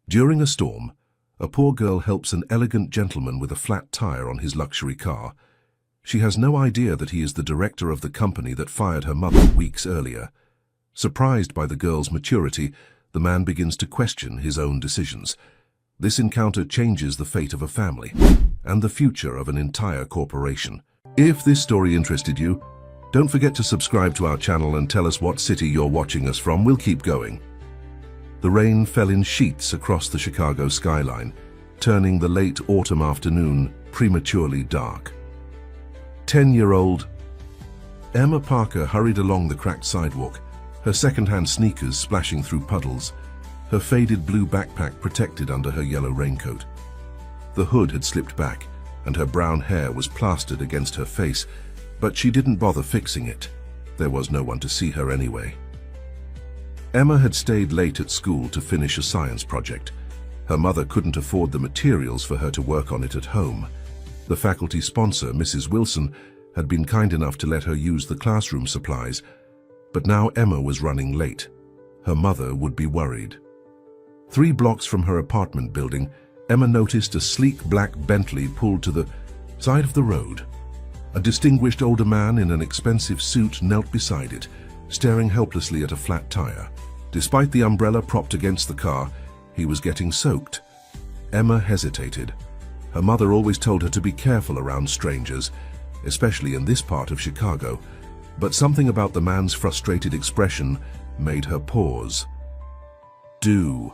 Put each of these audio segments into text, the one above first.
During a storm, a poor girl helps an elegant gentleman with a flat tire on his luxury car. She has no idea that he is the director of the company that fired her mother weeks earlier. Surprised by the girl's maturity, the man begins to question his own decisions. This encounter changes the fate of a family and the future of an entire corporation. If this story interested you, don't forget to subscribe to our channel and tell us what city you're watching us from. We'll keep going. The rain fell in sheets across the Chicago skyline, turning the late autumn afternoon prematurely dark. 10-year-old Emma Parker hurried along the cracked sidewalk, her second-hand sneakers splashing through puddles, her faded blue backpack protected under her yellow raincoat. The hood had slipped back, and her brown hair was plastered against her face, but she didn't bother fixing it. There was no one to see her anyway. Emma had stayed late at school to finish a science project. Her mother couldn't afford the materials for her to work on it at home. The faculty sponsor, Mrs. Wilson, had been kind enough to let her use the classroom supplies, but now Emma was running late. Her mother would be worried. 3 blocks from her apartment building, Emma noticed a sleek black Bentley pulled to the side of the road. A distinguished older man in an expensive suit knelt beside it, staring helplessly at a flat tire. Despite the umbrella propped against the car, he was getting soaked. Emma hesitated. Her mother always told her to be careful around strangers, especially in this part of Chicago, but something about the man's frustrated expression made her pause. "You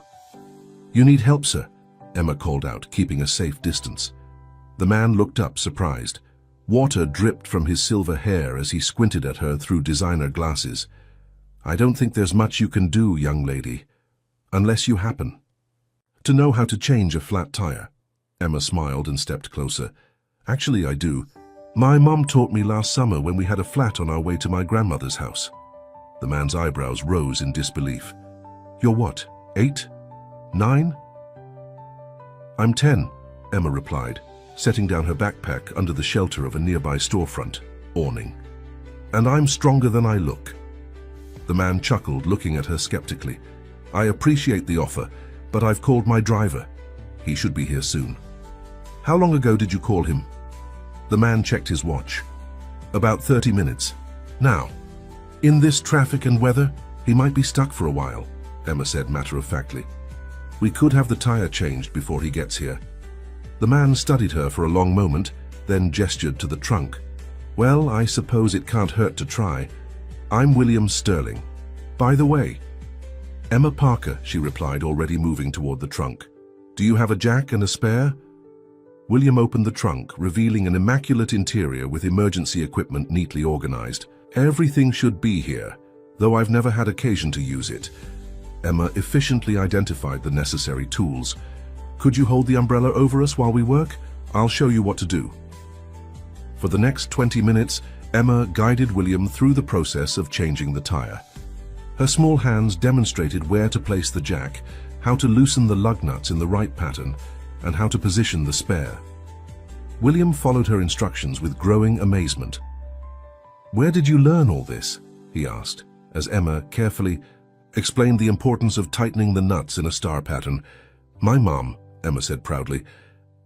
need help, sir," Emma called out, keeping a safe distance. The man looked up, surprised. Water dripped from his silver hair as he squinted at her through designer glasses. "I don't think there's much you can do, young lady, unless you happen to know how to change a flat tire." Emma smiled and stepped closer. "Actually, I do. My mom taught me last summer when we had a flat on our way to my grandmother's house." The man's eyebrows rose in disbelief. "You're what, 8? 9? "I'm 10, Emma replied, setting down her backpack under the shelter of a nearby storefront awning. "And I'm stronger than I look." The man chuckled, looking at her skeptically. "I appreciate the offer, but I've called my driver. He should be here soon." "How long ago did you call him?" The man checked his watch. "About 30 minutes. Now, in this traffic and weather, he might be stuck for a while," Emma said matter-of-factly. "We could have the tire changed before he gets here." The man studied her for a long moment, then gestured to the trunk. "Well, I suppose it can't hurt to try. I'm William Sterling. By the way." "Emma Parker," she replied, already moving toward the trunk. "Do you have a jack and a spare?" William opened the trunk, revealing an immaculate interior with emergency equipment neatly organized. "Everything should be here, though I've never had occasion to use it." Emma efficiently identified the necessary tools. "Could you hold the umbrella over us while we work? I'll show you what to do." For the next 20 minutes, Emma guided William through the process of changing the tire. Her small hands demonstrated where to place the jack, how to loosen the lug nuts in the right pattern, and how to position the spare. William followed her instructions with growing amazement. "Where did you learn all this?" he asked, as Emma carefully explained the importance of tightening the nuts in a star pattern. "My mom," Emma said proudly.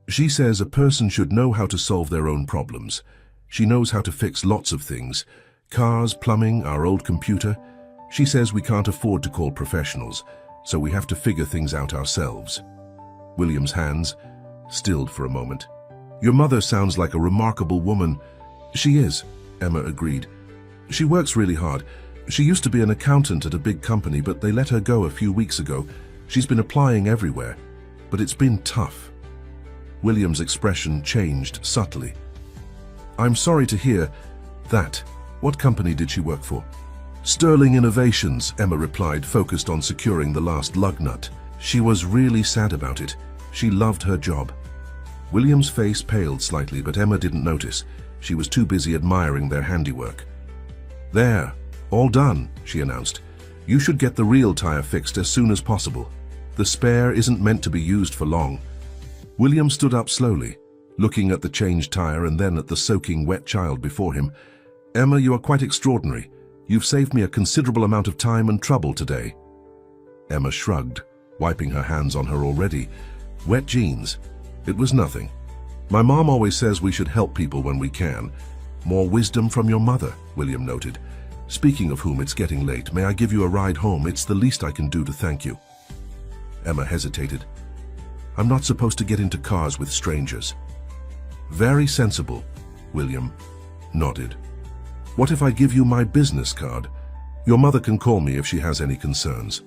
"She says a person should know how to solve their own problems. She knows how to fix lots of things. Cars, plumbing, our old computer. She says we can't afford to call professionals, so we have to figure things out ourselves." William's hands stilled for a moment. "Your mother sounds like a remarkable woman." "She is," Emma agreed. "She works really hard. She used to be an accountant at a big company, but they let her go a few weeks ago. She's been applying everywhere, but it's been tough." William's expression changed subtly. "I'm sorry to hear that. What company did she work for?" "Sterling Innovations," Emma replied, focused on securing the last lug nut. She was really sad about it. She loved her job. William's face paled slightly, but Emma didn't notice. She was too busy admiring their handiwork. "There, all done," she announced. "You should get the real tire fixed as soon as possible. The spare isn't meant to be used for long." William stood up slowly, looking at the changed tire and then at the soaking wet child before him. "Emma, you are quite extraordinary. You've saved me a considerable amount of time and trouble today." Emma shrugged. wiping her hands on her already wet jeans. It was nothing. My mom always says we should help people when we can. More wisdom from your mother, William noted. Speaking of whom, it's getting late. May I give you a ride home? It's the least I can do to thank you. Emma hesitated. I'm not supposed to get into cars with strangers. Very sensible, William nodded. What if I give you my business card? Your mother can call me if she has any concerns.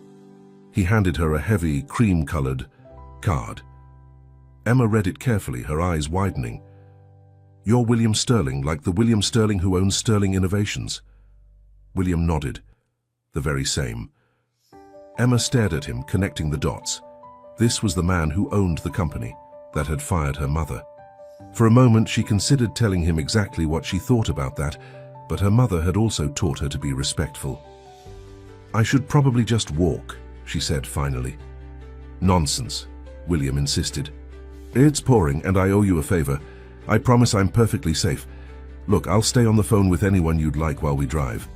He handed her a heavy, cream-colored card. Emma read it carefully, her eyes widening. You're William Sterling, like the William Sterling who owns Sterling Innovations. William nodded. The very same. Emma stared at him, connecting the dots. This was the man who owned the company that had fired her mother. For a moment, she considered telling him exactly what she thought about that, but her mother had also taught her to be respectful. I should probably just walk, she said finally. Nonsense, William insisted. It's pouring and I owe you a favor. I promise I'm perfectly safe. Look, I'll stay on the phone with anyone you'd like while we drive.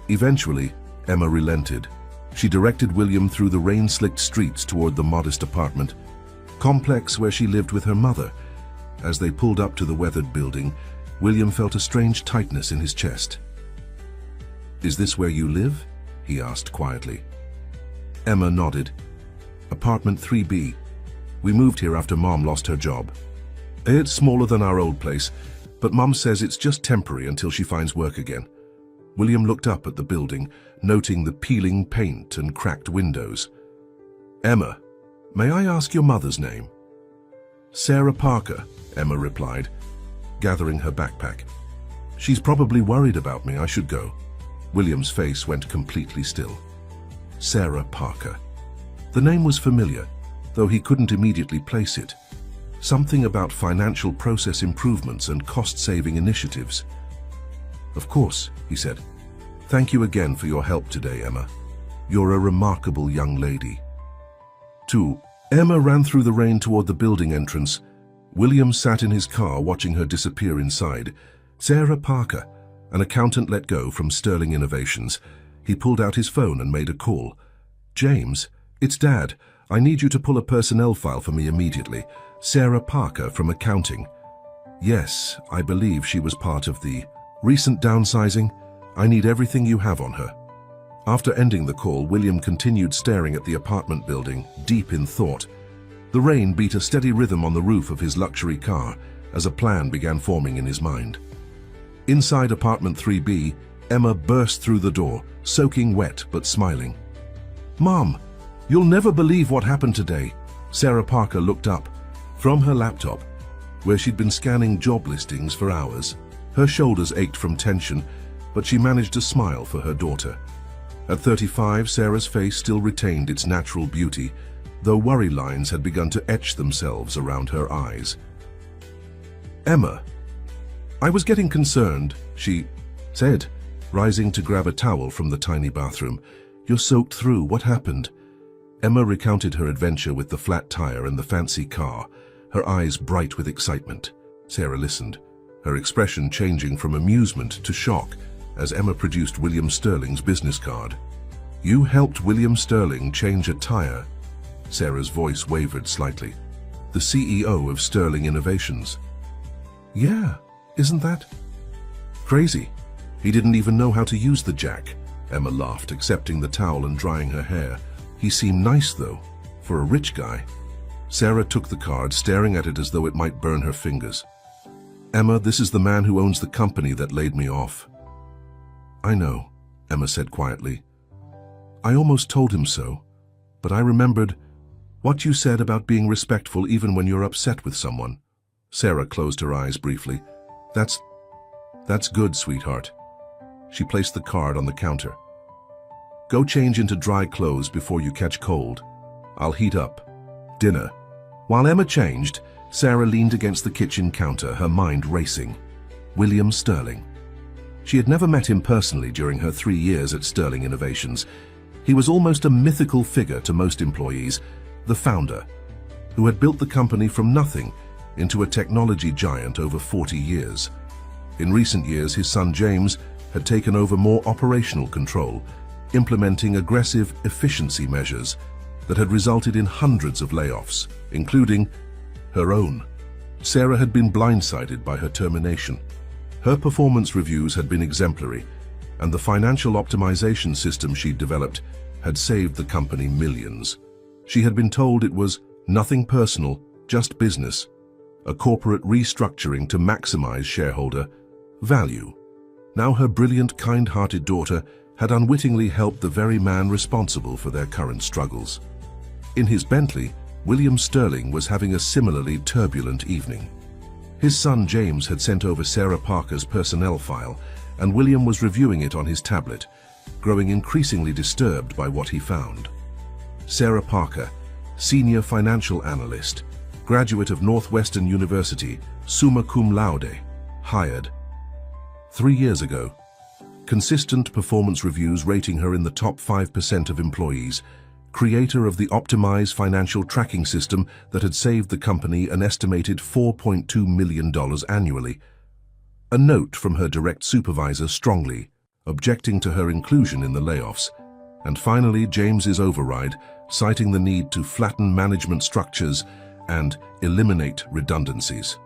Eventually, Emma relented. She directed William through the rain-slicked streets toward the modest apartment complex where she lived with her mother. As they pulled up to the weathered building, William felt a strange tightness in his chest. Is this where you live? He asked quietly. Emma nodded. Apartment 3B. We moved here after Mom lost her job. It's smaller than our old place, but Mom says it's just temporary until she finds work again. William looked up at the building, noting the peeling paint and cracked windows. Emma, may I ask your mother's name? Sarah Parker, Emma replied, gathering her backpack. She's probably worried about me. I should go. William's face went completely still. Sarah Parker. The name was familiar, though he couldn't immediately place it. Something about financial process improvements and cost-saving initiatives. Of course, he said. Thank you again for your help today, Emma. You're a remarkable young lady. 2. Emma ran through the rain toward the building entrance. William sat in his car watching her disappear inside. Sarah Parker, an accountant let go from Sterling Innovations. He pulled out his phone and made a call. James, it's Dad. I need you to pull a personnel file for me immediately. Sarah Parker from accounting. Yes, I believe she was part of the recent downsizing. I need everything you have on her. After ending the call, William continued staring at the apartment building, deep in thought. The rain beat a steady rhythm on the roof of his luxury car as a plan began forming in his mind. Inside apartment 3B, Emma burst through the door, soaking wet but smiling. Mom, you'll never believe what happened today. Sarah Parker looked up from her laptop, where she'd been scanning job listings for hours. Her shoulders ached from tension, but she managed to smile for her daughter. At 35, Sarah's face still retained its natural beauty, though worry lines had begun to etch themselves around her eyes. Emma, I was getting concerned, she said, rising to grab a towel from the tiny bathroom. You're soaked through. What happened? Emma recounted her adventure with the flat tire and the fancy car, her eyes bright with excitement. Sarah listened, her expression changing from amusement to shock as Emma produced William Sterling's business card. You helped William Sterling change a tire? Sarah's voice wavered slightly. The CEO of Sterling Innovations. Yeah, isn't that crazy? He didn't even know how to use the jack. Emma laughed, accepting the towel and drying her hair. He seemed nice, though, for a rich guy. Sarah took the card, staring at it as though it might burn her fingers. Emma, this is the man who owns the company that laid me off. I know, Emma said quietly. I almost told him so, but I remembered what you said about being respectful even when you're upset with someone. Sarah closed her eyes briefly. That's good, sweetheart. She placed the card on the counter. Go change into dry clothes before you catch cold. I'll heat up dinner. While Emma changed, Sarah leaned against the kitchen counter, her mind racing. William Sterling. She had never met him personally during her 3 years at Sterling Innovations. He was almost a mythical figure to most employees, the founder, who had built the company from nothing into a technology giant over 40 years. In recent years, his son James had taken over more operational control, implementing aggressive efficiency measures that had resulted in hundreds of layoffs, including her own. Sarah had been blindsided by her termination. Her performance reviews had been exemplary, and the financial optimization system she'd developed had saved the company millions. She had been told it was nothing personal, just business, a corporate restructuring to maximize shareholder value. Now her brilliant, kind-hearted daughter had unwittingly helped the very man responsible for their current struggles. In his Bentley, William Sterling was having a similarly turbulent evening. His son James had sent over Sarah Parker's personnel file, and William was reviewing it on his tablet, growing increasingly disturbed by what he found. Sarah Parker, senior financial analyst, graduate of Northwestern University, summa cum laude, hired 3 years ago. Consistent performance reviews rating her in the top 5% of employees, creator of the optimized financial tracking system that had saved the company an estimated $4.2 million annually. A note from her direct supervisor strongly objecting to her inclusion in the layoffs, and finally James's override, citing the need to flatten management structures and eliminate redundancies.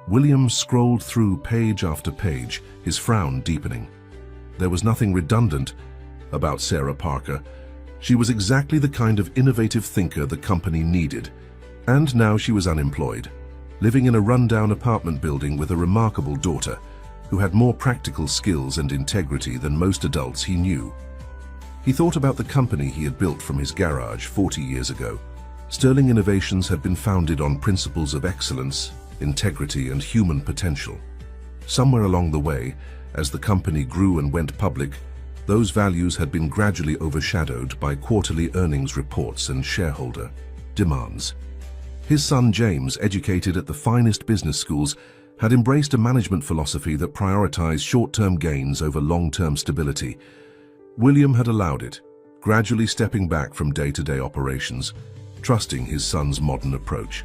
William scrolled through page after page, his frown deepening. There was nothing redundant about Sarah Parker. She was exactly the kind of innovative thinker the company needed, and now she was unemployed, living in a rundown apartment building with a remarkable daughter who had more practical skills and integrity than most adults he knew. He thought about the company he had built from his garage 40 years ago. Sterling Innovations had been founded on principles of excellence, integrity, and human potential. Somewhere along the way, as the company grew and went public, those values had been gradually overshadowed by quarterly earnings reports and shareholder demands. His son James, educated at the finest business schools, had embraced a management philosophy that prioritized short-term gains over long-term stability. William had allowed it, gradually stepping back from day-to-day operations, trusting his son's modern approach.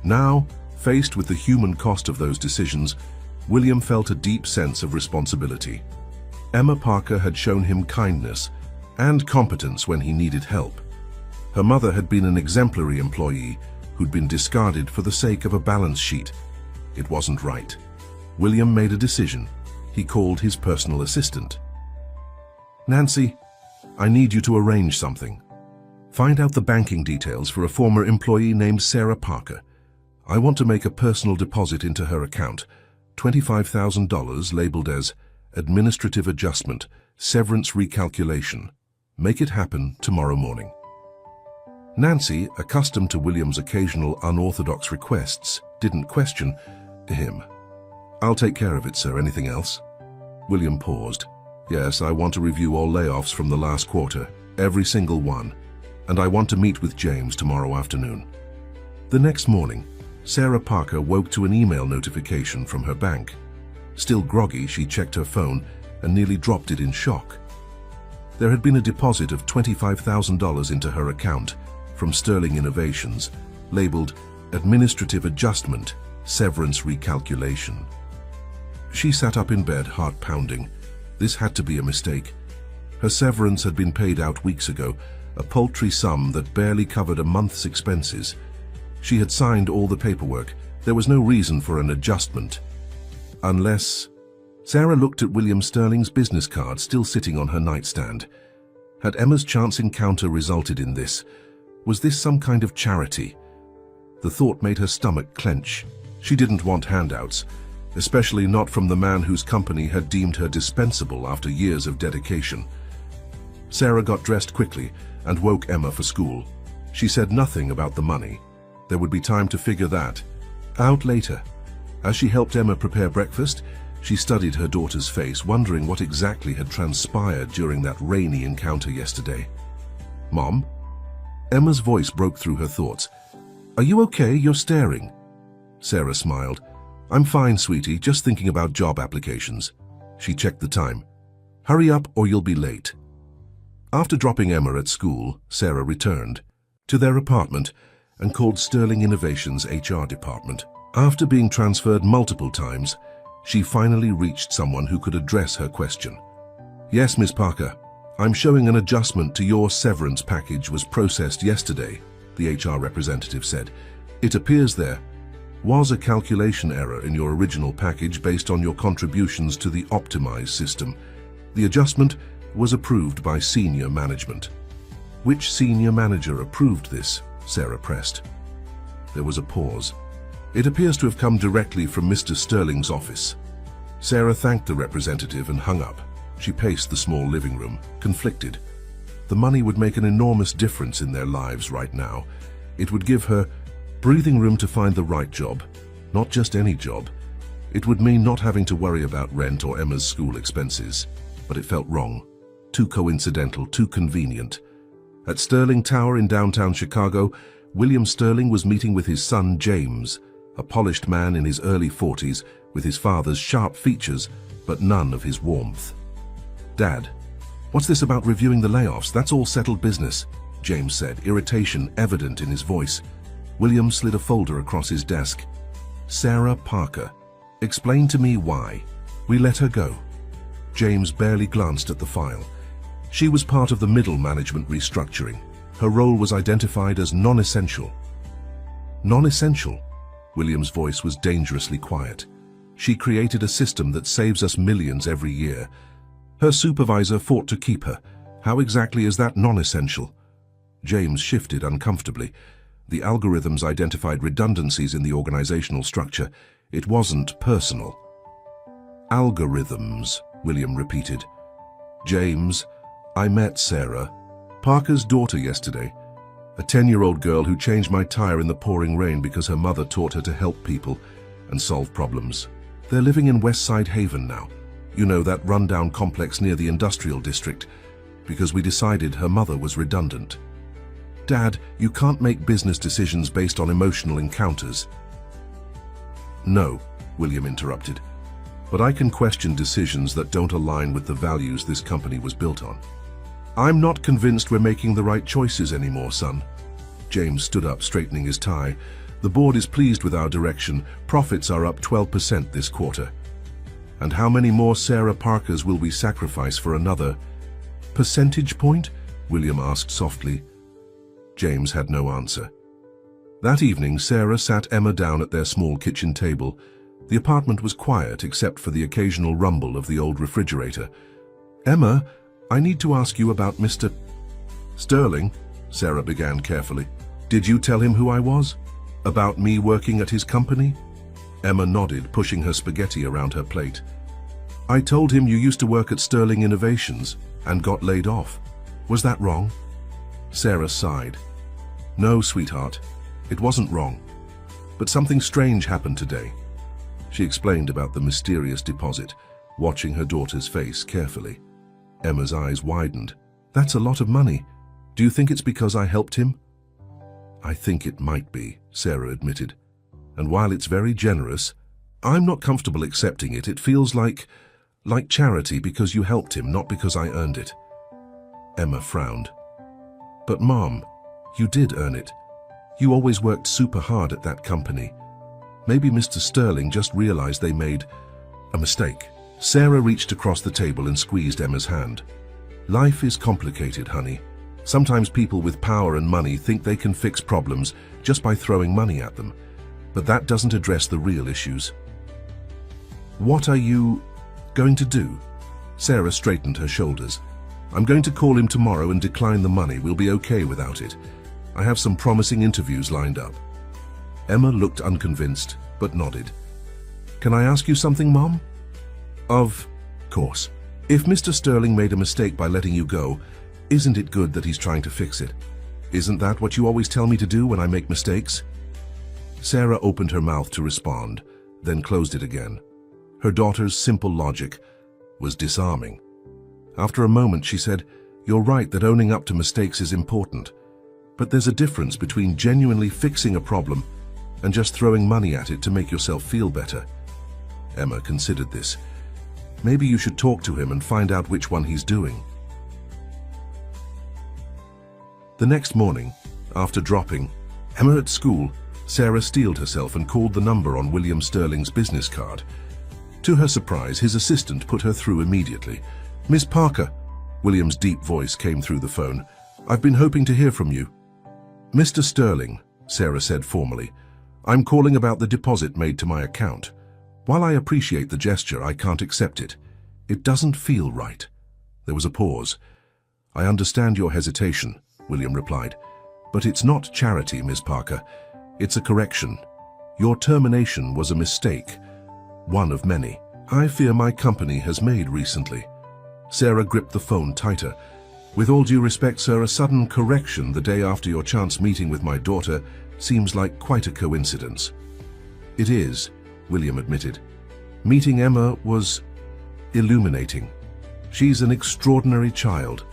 Now, faced with the human cost of those decisions, William felt a deep sense of responsibility. Emma Parker had shown him kindness and competence when he needed help. Her mother had been an exemplary employee who'd been discarded for the sake of a balance sheet. It wasn't right. William made a decision. He called his personal assistant. "Nancy, I need you to arrange something. Find out the banking details for a former employee named Sarah Parker. I want to make a personal deposit into her account, $25,000 labeled as administrative adjustment, severance recalculation. Make it happen tomorrow morning." Nancy, accustomed to William's occasional unorthodox requests, didn't question him. "I'll take care of it, sir. Anything else?" William paused. "Yes, I want to review all layoffs from the last quarter, every single one, and I want to meet with James tomorrow afternoon." The next morning, Sarah Parker woke to an email notification from her bank. Still groggy, she checked her phone and nearly dropped it in shock. There had been a deposit of $25,000 into her account from Sterling Innovations, labeled Administrative Adjustment, Severance Recalculation. She sat up in bed, heart pounding. This had to be a mistake. Her severance had been paid out weeks ago, a paltry sum that barely covered a month's expenses. She had signed all the paperwork. There was no reason for an adjustment. Unless... Sarah looked at William Sterling's business card still sitting on her nightstand. Had Emma's chance encounter resulted in this? Was this some kind of charity? The thought made her stomach clench. She didn't want handouts, especially not from the man whose company had deemed her dispensable after years of dedication. Sarah got dressed quickly and woke Emma for school. She said nothing about the money. There would be time to figure that out later. As she helped Emma prepare breakfast, she studied her daughter's face, wondering what exactly had transpired during that rainy encounter yesterday. "Mom?" Emma's voice broke through her thoughts. "Are you okay? You're staring." Sarah smiled. "I'm fine, sweetie, just thinking about job applications." She checked the time. "Hurry up or you'll be late." After dropping Emma at school, Sarah returned to their apartment and called Sterling Innovations' HR department. After being transferred multiple times, she finally reached someone who could address her question. "Yes, Miss Parker. I'm showing an adjustment to your severance package was processed yesterday, the HR representative said. It appears there was a calculation error in your original package based on your contributions to the optimized system. The adjustment was approved by senior management. Which senior manager approved this? Sarah pressed. There was a pause. It appears to have come directly from Mr. Sterling's office. Sarah thanked the representative and hung up. She paced the small living room, conflicted. The money would make an enormous difference in their lives right now. It would give her breathing room to find the right job, not just any job. It would mean not having to worry about rent or Emma's school expenses. But it felt wrong, too coincidental, too convenient. At Sterling Tower in downtown Chicago, William Sterling was meeting with his son James, a polished man in his early 40s with his father's sharp features, but none of his warmth. "Dad, what's this about reviewing the layoffs? That's all settled business," James said, irritation evident in his voice. William slid a folder across his desk. "Sarah Parker, explain to me why we let her go." James barely glanced at the file. She was part of the middle management restructuring. Her role was identified as non-essential. Non-essential? William's voice was dangerously quiet. She created a system that saves us millions every year. Her supervisor fought to keep her. How exactly is that non-essential? James shifted uncomfortably. The algorithms identified redundancies in the organizational structure. It wasn't personal. "Algorithms," William repeated. "James, I met Sarah Parker's daughter yesterday, a 10-year-old girl who changed my tire in the pouring rain because her mother taught her to help people and solve problems. They're living in Westside Haven now. You know, that rundown complex near the industrial district, because we decided her mother was redundant." "Dad, you can't make business decisions based on emotional encounters." "No," William interrupted, "but I can question decisions that don't align with the values this company was built on." "I'm not convinced we're making the right choices anymore, son." James stood up, straightening his tie. "The board is pleased with our direction. Profits are up 12% this quarter. And how many more Sarah Parkers will we sacrifice for another percentage point?" William asked softly. James had no answer. That evening, Sarah sat Emma down at their small kitchen table. The apartment was quiet except for the occasional rumble of the old refrigerator. "Emma, I need to ask you about Mr. Sterling," Sarah began carefully. "Did you tell him who I was? About me working at his company?" Emma nodded, pushing her spaghetti around her plate. "I told him you used to work at Sterling Innovations and got laid off. Was that wrong?" Sarah sighed. "No, sweetheart, it wasn't wrong. But something strange happened today." She explained about the mysterious deposit, watching her daughter's face carefully. Emma's eyes widened. "That's a lot of money. Do you think it's because I helped him?" "I think it might be," Sarah admitted. "And while it's very generous, I'm not comfortable accepting it. It feels like charity because you helped him, not because I earned it." Emma frowned. "But Mom, you did earn it. You always worked super hard at that company. Maybe Mr. Sterling just realized they made a mistake." Sarah reached across the table and squeezed Emma's hand. "Life is complicated, honey. Sometimes people with power and money think they can fix problems just by throwing money at them. But that doesn't address the real issues." "What are you going to do?" Sarah straightened her shoulders. "I'm going to call him tomorrow and decline the money. We'll be okay without it. I have some promising interviews lined up." Emma looked unconvinced, but nodded. "Can I ask you something, Mom?" "Of course. If Mr. Sterling made a mistake by letting you go, isn't it good that he's trying to fix it? Isn't that what you always tell me to do when I make mistakes?" Sarah opened her mouth to respond, then closed it again. Her daughter's simple logic was disarming. After a moment, she said, "You're right that owning up to mistakes is important. But there's a difference between genuinely fixing a problem and just throwing money at it to make yourself feel better." Emma considered this. "Maybe you should talk to him and find out which one he's doing." The next morning, after dropping Emma at school, Sarah steeled herself and called the number on William Sterling's business card. To her surprise, his assistant put her through immediately. "Miss Parker, William's deep voice came through the phone. "I've been hoping to hear from you." "Mr. Sterling," Sarah said formally, "I'm calling about the deposit made to my account. While I appreciate the gesture, I can't accept it. It doesn't feel right." There was a pause. "I understand your hesitation," William replied, "but it's not charity, Ms. Parker. It's a correction. Your termination was a mistake, one of many I fear my company has made recently." Sarah gripped the phone tighter. "With all due respect, sir, a sudden correction the day after your chance meeting with my daughter seems like quite a coincidence." "It is," William admitted. "Meeting Emma was illuminating. She's an extraordinary child,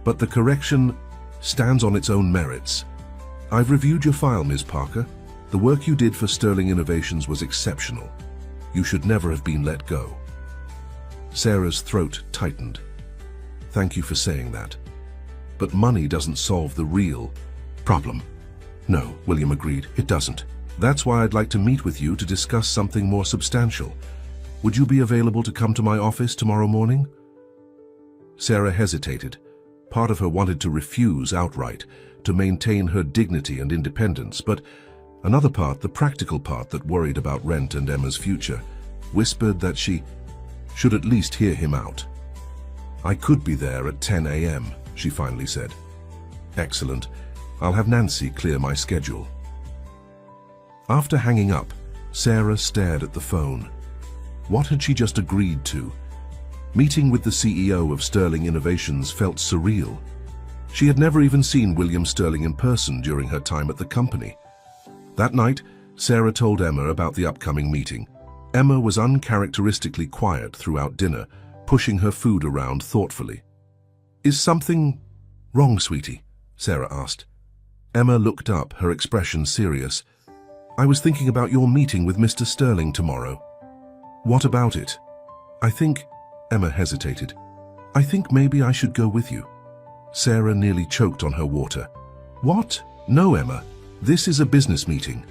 but the correction stands on its own merits. I've reviewed your file, Ms. Parker. The work you did for Sterling Innovations was exceptional. You should never have been let go." Sarah's throat tightened. "Thank you for saying that. But money doesn't solve the real problem." "No," William agreed, "it doesn't. That's why I'd like to meet with you to discuss something more substantial. Would you be available to come to my office tomorrow morning?" Sarah hesitated. Part of her wanted to refuse outright, to maintain her dignity and independence, but another part, the practical part that worried about rent and Emma's future, whispered that she should at least hear him out. "I could be there at 10 a.m., she finally said. "Excellent. I'll have Nancy clear my schedule." After hanging up, Sarah stared at the phone. What had she just agreed to? Meeting with the CEO of Sterling Innovations felt surreal. She had never even seen William Sterling in person during her time at the company. That night, Sarah told Emma about the upcoming meeting. Emma was uncharacteristically quiet throughout dinner, pushing her food around thoughtfully. "Is something wrong, sweetie?" Sarah asked. Emma looked up, her expression serious. "I was thinking about your meeting with Mr. Sterling tomorrow." "What about it?" "I think," Emma hesitated, "I think maybe I should go with you." Sarah nearly choked on her water. "What? No, Emma. This is a business meeting."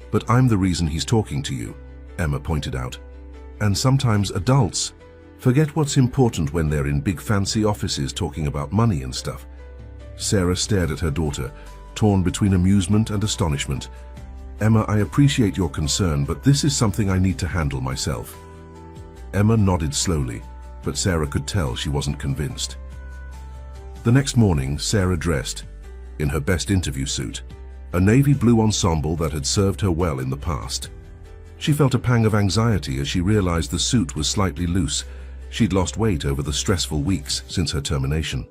"But I'm the reason he's talking to you," Emma pointed out. "And sometimes adults forget what's important when they're in big fancy offices talking about money and stuff." Sarah stared at her daughter, torn between amusement and astonishment. "Emma, I appreciate your concern, but this is something I need to handle myself." Emma nodded slowly, but Sarah could tell she wasn't convinced. The next morning, Sarah dressed in her best interview suit, a navy blue ensemble that had served her well in the past. She felt a pang of anxiety as she realized the suit was slightly loose. She'd lost weight over the stressful weeks since her termination.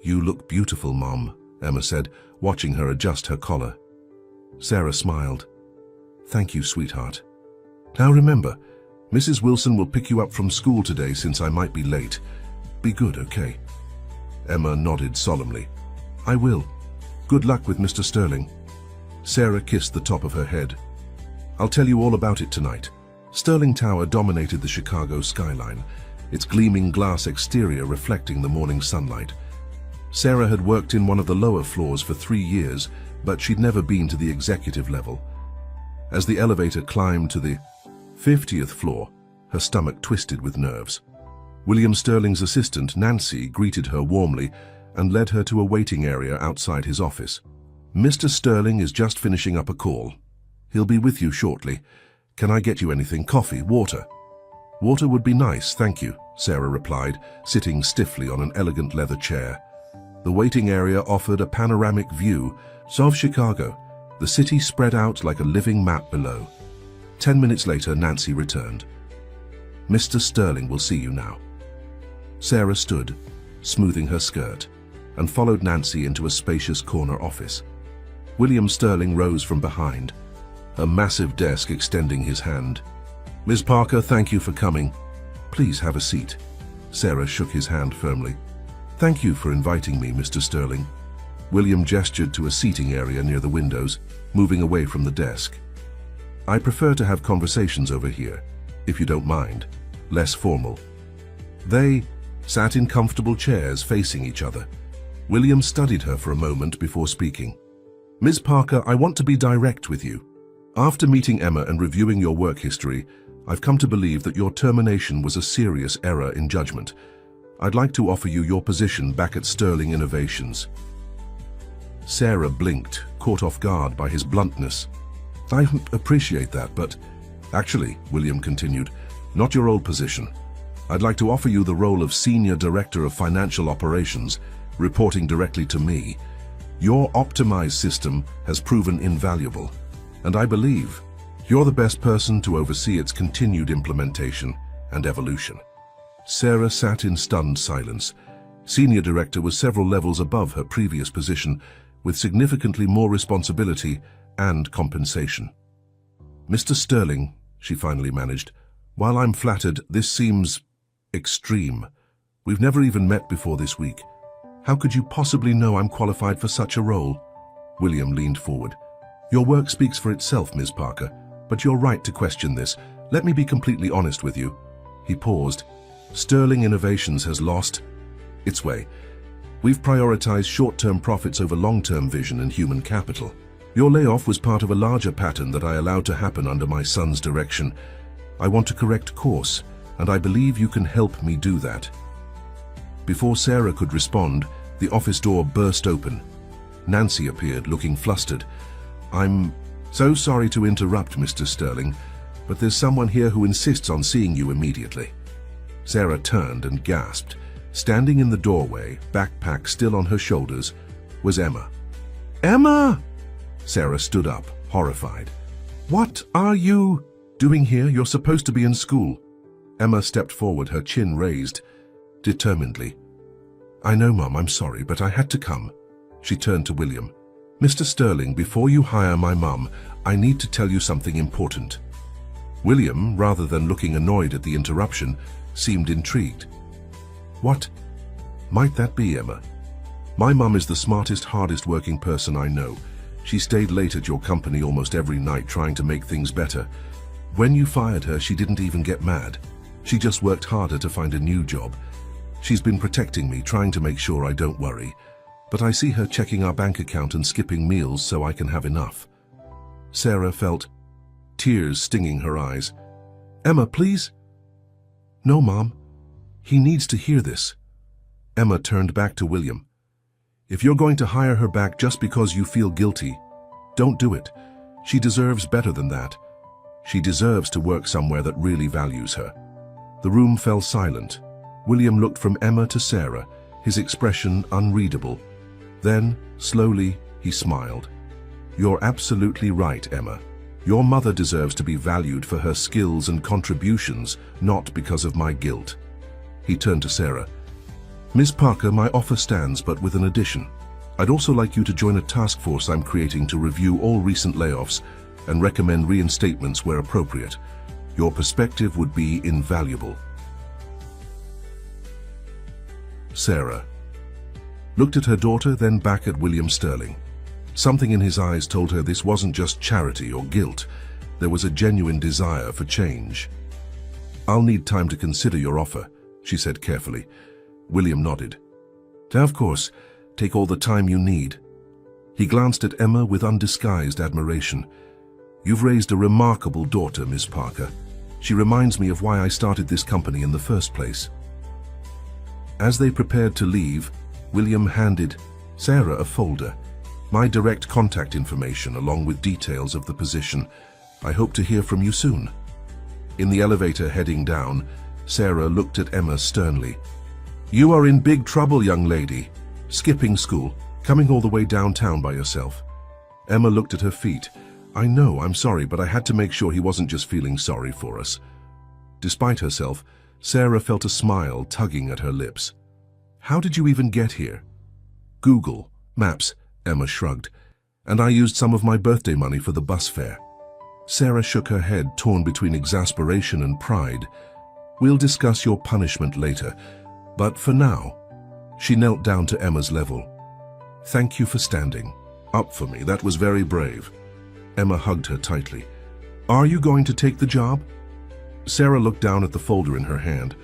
"You look beautiful, Mom," Emma said, watching her adjust her collar. Sarah smiled. "Thank you, sweetheart. Now remember, Mrs. Wilson will pick you up from school today since I might be late. Be good, okay?" Emma nodded solemnly. "I will. Good luck with Mr. Sterling." Sarah kissed the top of her head. "I'll tell you all about it tonight." Sterling Tower dominated the Chicago skyline, its gleaming glass exterior reflecting the morning sunlight. Sarah had worked in one of the lower floors for 3 years, but she'd never been to the executive level. As the elevator climbed to the 50th floor, her stomach twisted with nerves. William Sterling's assistant, Nancy, greeted her warmly and led her to a waiting area outside his office. "Mr. Sterling is just finishing up a call. He'll be with you shortly. Can I get you anything? Coffee? Water?" "Water would be nice, thank you," Sarah replied, sitting stiffly on an elegant leather chair. The waiting area offered a panoramic view of Chicago, the city spread out like a living map below. 10 minutes later, Nancy returned. "Mr. Sterling will see you now." Sarah stood, smoothing her skirt, and followed Nancy into a spacious corner office. William Sterling rose from behind, a massive desk extending his hand. "Ms. Parker, thank you for coming. Please have a seat." Sarah shook his hand firmly. "Thank you for inviting me, Mr. Sterling." William gestured to a seating area near the windows, moving away from the desk. "I prefer to have conversations over here, if you don't mind. Less formal." They sat in comfortable chairs facing each other. William studied her for a moment before speaking. "Ms. Parker, I want to be direct with you. After meeting Emma and reviewing your work history, I've come to believe that your termination was a serious error in judgment. I'd like to offer you your position back at Sterling Innovations." Sarah blinked, caught off guard by his bluntness. "I appreciate that, but—" "Actually," William continued, "not your old position. I'd like to offer you the role of Senior Director of Financial Operations, reporting directly to me. Your optimized system has proven invaluable, and I believe you're the best person to oversee its continued implementation and evolution." Sarah sat in stunned silence. Senior Director was several levels above her previous position, with significantly more responsibility and compensation. "Mr. Sterling," she finally managed, "while I'm flattered, this seems extreme. We've never even met before this week. How could you possibly know I'm qualified for such a role?" William leaned forward. "Your work speaks for itself, Ms. Parker, but you're right to question this. Let me be completely honest with you." He paused. "Sterling Innovations has lost its way. We've prioritized short-term profits over long-term vision and human capital. Your layoff was part of a larger pattern that I allowed to happen under my son's direction. I want to correct course, and I believe you can help me do that." Before Sarah could respond, the office door burst open. Nancy appeared, looking flustered. "I'm so sorry to interrupt, Mr. Sterling, but there's someone here who insists on seeing you immediately." Sarah turned and gasped. Standing in the doorway, backpack still on her shoulders, was Emma. "Emma!" Sarah stood up, horrified. "What are you doing here? You're supposed to be in school." Emma stepped forward, her chin raised, determinedly. "I know, Mum, I'm sorry, but I had to come." She turned to William. "Mr. Sterling, before you hire my mum, I need to tell you something important." William, rather than looking annoyed at the interruption, seemed intrigued. "What might that be, Emma?" "My mum is the smartest, hardest working person I know. She stayed late at your company almost every night trying to make things better. When you fired her, she didn't even get mad. She just worked harder to find a new job. She's been protecting me, trying to make sure I don't worry. But I see her checking our bank account and skipping meals so I can have enough." Sarah felt tears stinging her eyes. "Emma, please." "No, Mom. He needs to hear this." Emma turned back to William. "If you're going to hire her back just because you feel guilty, don't do it. She deserves better than that. She deserves to work somewhere that really values her." The room fell silent. William looked from Emma to Sarah, his expression unreadable. Then, slowly, he smiled. "You're absolutely right, Emma. Your mother deserves to be valued for her skills and contributions, not because of my guilt." He turned to Sarah. "Ms. Parker, my offer stands, but with an addition. I'd also like you to join a task force I'm creating to review all recent layoffs and recommend reinstatements where appropriate. Your perspective would be invaluable." Sarah looked at her daughter, then back at William Sterling. Something in his eyes told her this wasn't just charity or guilt. There was a genuine desire for change. "I'll need time to consider your offer," she said carefully. William nodded. "Of course, take all the time you need." He glanced at Emma with undisguised admiration. "You've raised a remarkable daughter, Miss Parker. She reminds me of why I started this company in the first place." As they prepared to leave, William handed Sarah a folder. "My direct contact information along with details of the position. I hope to hear from you soon." In the elevator heading down, Sarah looked at Emma sternly. "You are in big trouble, young lady. Skipping school, coming all the way downtown by yourself." Emma looked at her feet. "I know, I'm sorry, but I had to make sure he wasn't just feeling sorry for us." Despite herself, Sarah felt a smile tugging at her lips. "How did you even get here?" "Google Maps," Emma shrugged. "And I used some of my birthday money for the bus fare." Sarah shook her head, torn between exasperation and pride. "We'll discuss your punishment later, but for now..." She knelt down to Emma's level. "Thank you for standing up for me. That was very brave." Emma hugged her tightly. "Are you going to take the job?" Sarah looked down at the folder in her hand.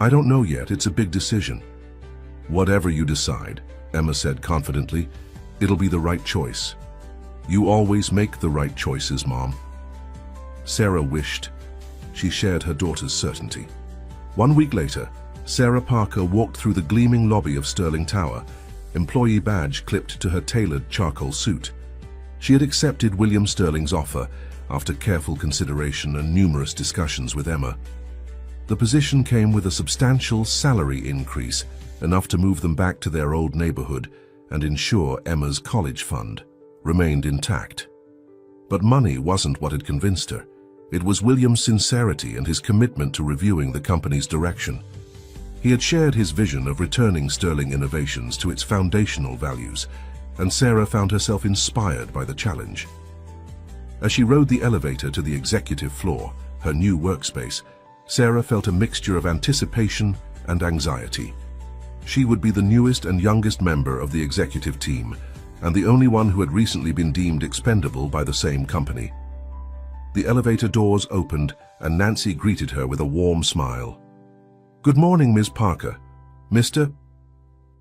"I don't know yet. It's a big decision." "Whatever you decide," Emma said confidently, "it'll be the right choice. You always make the right choices, Mom." Sarah wished she shared her daughter's certainty. 1 week later, Sarah Parker walked through the gleaming lobby of Sterling Tower, employee badge clipped to her tailored charcoal suit. She had accepted William Sterling's offer after careful consideration and numerous discussions with Emma. The position came with a substantial salary increase, enough to move them back to their old neighborhood and ensure Emma's college fund remained intact. But money wasn't what had convinced her. It was William's sincerity and his commitment to reviewing the company's direction. He had shared his vision of returning Sterling Innovations to its foundational values, and Sarah found herself inspired by the challenge. As she rode the elevator to the executive floor, her new workspace, Sarah felt a mixture of anticipation and anxiety. She would be the newest and youngest member of the executive team, and the only one who had recently been deemed expendable by the same company. The elevator doors opened, and Nancy greeted her with a warm smile. "Good morning, Ms. Parker. Mr.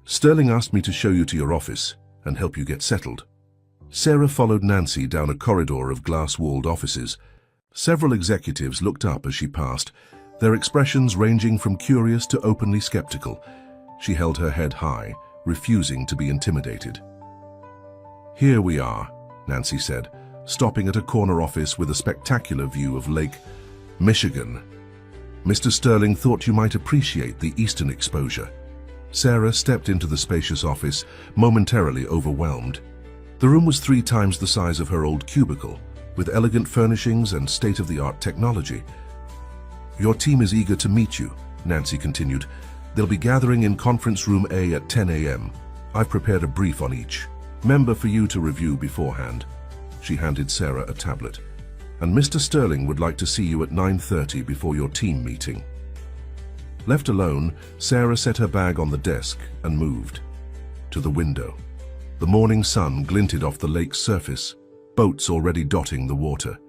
Sterling asked me to show you to your office and help you get settled." Sarah followed Nancy down a corridor of glass-walled offices. Several executives looked up as she passed, their expressions ranging from curious to openly skeptical. She held her head high, refusing to be intimidated. "Here we are," Nancy said, stopping at a corner office with a spectacular view of Lake Michigan. "Mr. Sterling thought you might appreciate the eastern exposure." Sarah stepped into the spacious office, momentarily overwhelmed. The room was 3 times the size of her old cubicle, with elegant furnishings and state-of-the-art technology. "Your team is eager to meet you," Nancy continued. "They'll be gathering in Conference Room A at 10 a.m. I've prepared a brief on each member for you to review beforehand." She handed Sarah a tablet. "And Mr. Sterling would like to see you at 9:30 before your team meeting." Left alone, Sarah set her bag on the desk and moved to the window. The morning sun glinted off the lake's surface, boats already dotting the water.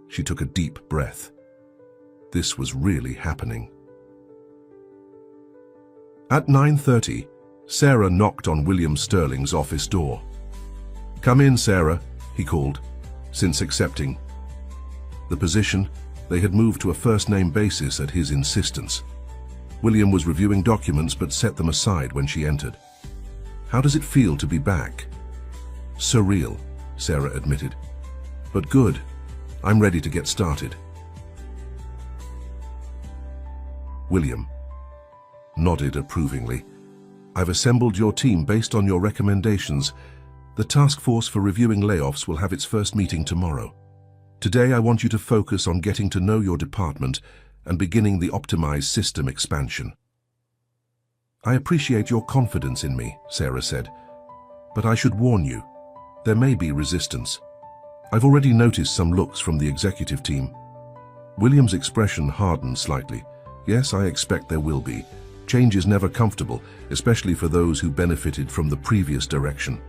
She took a deep breath. This was really happening. At 9:30, Sarah knocked on William Sterling's office door. "Come in, Sarah," he called, since accepting the position. They had moved to a first-name basis at his insistence. William was reviewing documents but set them aside when she entered. "How does it feel to be back?" "Surreal," Sarah admitted. "But good. I'm ready to get started." William nodded approvingly. "I've assembled your team based on your recommendations. The task force for reviewing layoffs will have its first meeting tomorrow. Today I want you to focus on getting to know your department and beginning the optimized system expansion." "I appreciate your confidence in me," Sarah said, "but I should warn you, there may be resistance. I've already noticed some looks from the executive team." William's expression hardened slightly. "Yes, I expect there will be. Change is never comfortable, especially for those who benefited from the previous direction.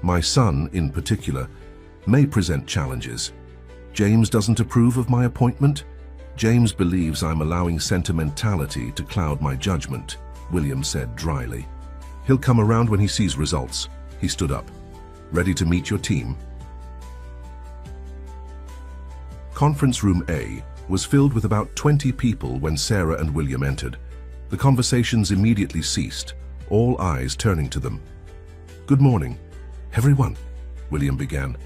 My son, in particular, may present challenges. James doesn't approve of my appointment. James believes I'm allowing sentimentality to cloud my judgment," William said dryly. "He'll come around when he sees results." He stood up. "Ready to meet your team?" Conference Room A was filled with about 20 people when Sarah and William entered. The conversations immediately ceased, all eyes turning to them. "Good morning, everyone," William began.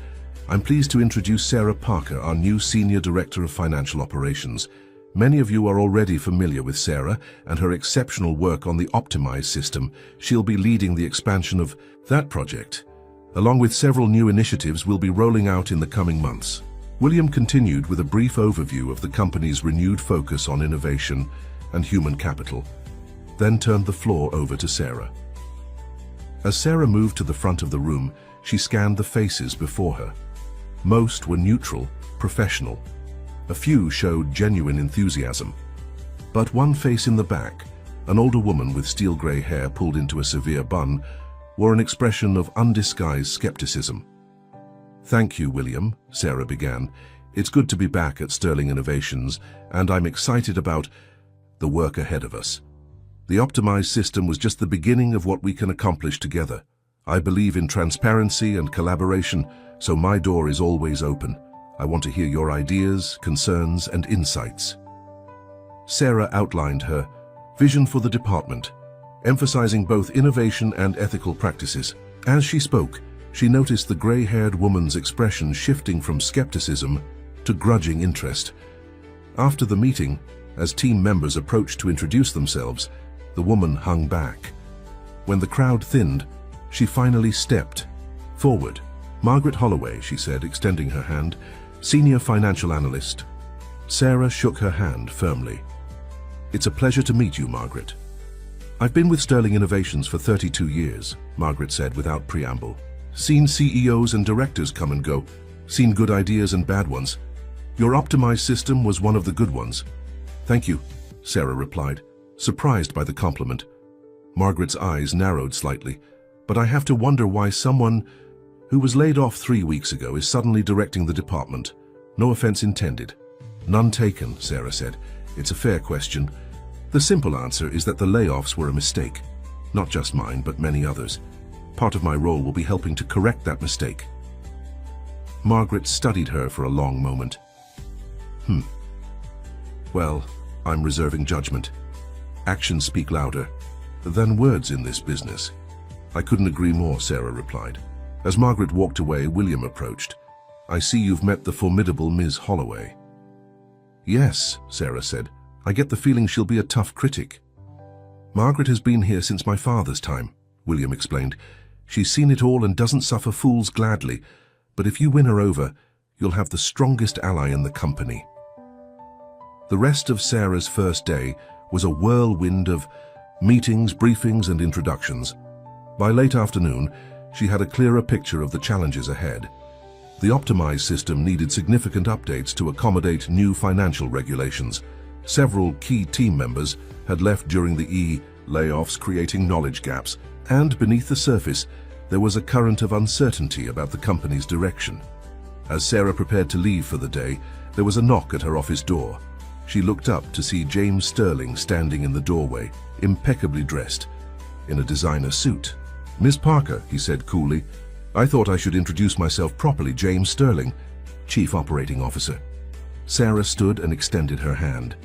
"I'm pleased to introduce Sarah Parker, our new Senior Director of Financial Operations. Many of you are already familiar with Sarah and her exceptional work on the optimized system. She'll be leading the expansion of that project, along with several new initiatives we'll be rolling out in the coming months." William continued with a brief overview of the company's renewed focus on innovation and human capital, then turned the floor over to Sarah. As Sarah moved to the front of the room, she scanned the faces before her. Most were neutral, professional. A few showed genuine enthusiasm. But one face in the back, an older woman with steel grey hair pulled into a severe bun, wore an expression of undisguised skepticism. "Thank you, William," Sarah began. "It's good to be back at Sterling Innovations, and I'm excited about the work ahead of us. The optimized system was just the beginning of what we can accomplish together. I believe in transparency and collaboration, so my door is always open. I want to hear your ideas, concerns, and insights." Sarah outlined her vision for the department, emphasizing both innovation and ethical practices. As she spoke, she noticed the gray-haired woman's expression shifting from skepticism to grudging interest. After the meeting, as team members approached to introduce themselves, the woman hung back. When the crowd thinned, she finally stepped forward. "Margaret Holloway," she said, extending her hand, "Senior Financial Analyst." Sarah shook her hand firmly. "It's a pleasure to meet you, Margaret." "I've been with Sterling Innovations for 32 years, Margaret said without preamble. "Seen CEOs and directors come and go, seen good ideas and bad ones. Your optimized system was one of the good ones." "Thank you," Sarah replied, surprised by the compliment. Margaret's eyes narrowed slightly. "But I have to wonder why someone who was laid off 3 weeks ago is suddenly directing the department. No offense intended." "None taken," Sarah said. "It's a fair question. The simple answer is that the layoffs were a mistake. Not just mine, but many others. Part of my role will be helping to correct that mistake." Margaret studied her for a long moment. Well, I'm reserving judgment. Actions speak louder than words in this business." "I couldn't agree more," Sarah replied. As Margaret walked away, William approached. "I see you've met the formidable Ms. Holloway." "Yes," Sarah said. "I get the feeling she'll be a tough critic." "Margaret has been here since my father's time," William explained. "She's seen it all and doesn't suffer fools gladly. But if you win her over, you'll have the strongest ally in the company." The rest of Sarah's first day was a whirlwind of meetings, briefings, and introductions. By late afternoon, she had a clearer picture of the challenges ahead. The optimized system needed significant updates to accommodate new financial regulations. Several key team members had left during the layoffs, creating knowledge gaps, and beneath the surface, there was a current of uncertainty about the company's direction. As Sarah prepared to leave for the day, there was a knock at her office door. She looked up to see James Sterling standing in the doorway, impeccably dressed, in a designer suit. "Miss Parker," he said coolly, "I thought I should introduce myself properly. James Sterling, Chief Operating Officer." Sarah stood and extended her hand.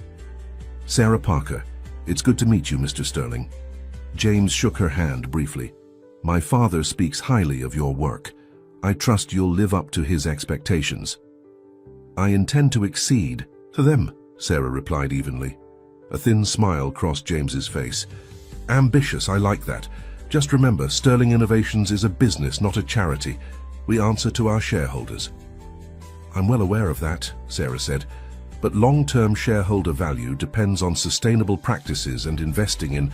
"Sarah Parker, it's good to meet you, Mr. Sterling." James shook her hand briefly. "My father speaks highly of your work. I trust you'll live up to his expectations." "I intend to exceed to them," Sarah replied evenly. A thin smile crossed James's face. "Ambitious, I like that. Just remember, Sterling Innovations is a business, not a charity. We answer to our shareholders." "I'm well aware of that," Sarah said, "but long-term shareholder value depends on sustainable practices and investing in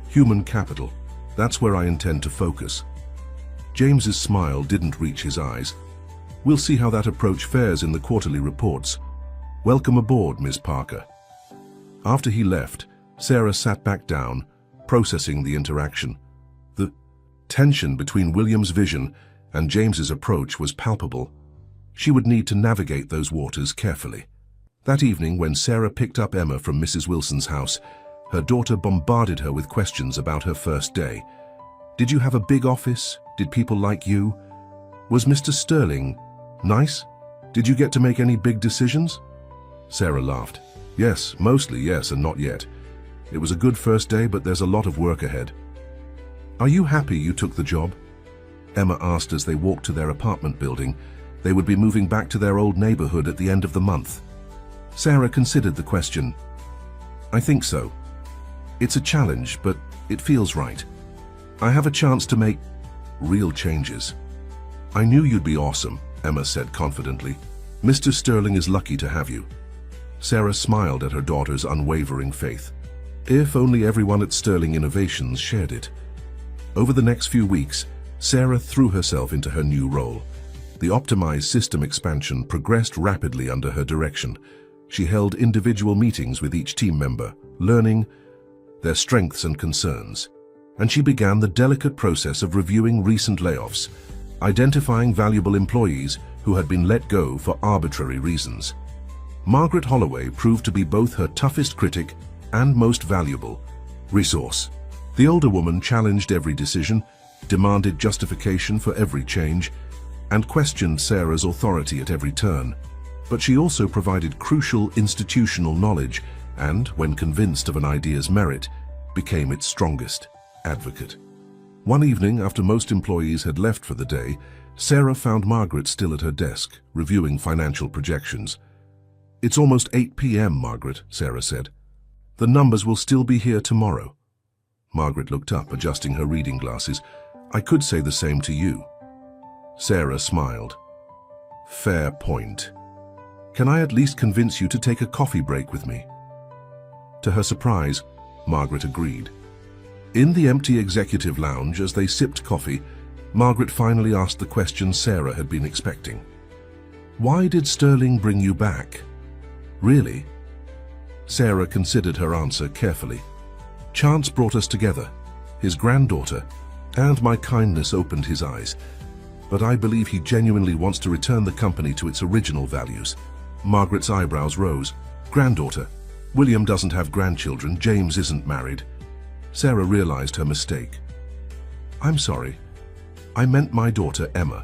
human capital. That's where I intend to focus." James's smile didn't reach his eyes. "We'll see how that approach fares in the quarterly reports. Welcome aboard, Ms. Parker." After he left, Sarah sat back down, processing the interaction. The tension between William's vision and James's approach was palpable. She would need to navigate those waters carefully. That evening, when Sarah picked up Emma from Mrs. Wilson's house, her daughter bombarded her with questions about her first day. "Did you have a big office? Did people like you? Was Mr. Sterling nice? Did you get to make any big decisions?" Sarah laughed. "Yes, mostly yes and not yet. It was a good first day, but there's a lot of work ahead." "Are you happy you took the job?" Emma asked as they walked to their apartment building. They would be moving back to their old neighborhood at the end of the month. Sarah considered the question. "I think so. It's a challenge, but it feels right. I have a chance to make real changes." "I knew you'd be awesome," Emma said confidently. "Mr. Sterling is lucky to have you." Sarah smiled at her daughter's unwavering faith. If only everyone at Sterling Innovations shared it. Over the next few weeks, Sarah threw herself into her new role. The optimized system expansion progressed rapidly under her direction. She held individual meetings with each team member, learning their strengths and concerns. And she began the delicate process of reviewing recent layoffs, identifying valuable employees who had been let go for arbitrary reasons. Margaret Holloway proved to be both her toughest critic and most valuable resource. The older woman challenged every decision, demanded justification for every change, and questioned Sarah's authority at every turn. But she also provided crucial institutional knowledge and, when convinced of an idea's merit, became its strongest advocate. One evening, after most employees had left for the day, Sarah found Margaret still at her desk, reviewing financial projections. "It's almost 8 p.m., Margaret," Sarah said. "The numbers will still be here tomorrow." Margaret looked up, adjusting her reading glasses. "I could say the same to you." Sarah smiled. "Fair point. Can I at least convince you to take a coffee break with me?" To her surprise, Margaret agreed. In the empty executive lounge, as they sipped coffee, Margaret finally asked the question Sarah had been expecting. "Why did Sterling bring you back?" "Really?" Sarah considered her answer carefully. "Chance brought us together, his granddaughter, and my kindness opened his eyes. But I believe he genuinely wants to return the company to its original values." Margaret's eyebrows rose. "Granddaughter? William doesn't have grandchildren. James isn't married." Sarah realized her mistake. "I'm sorry. I meant my daughter, Emma.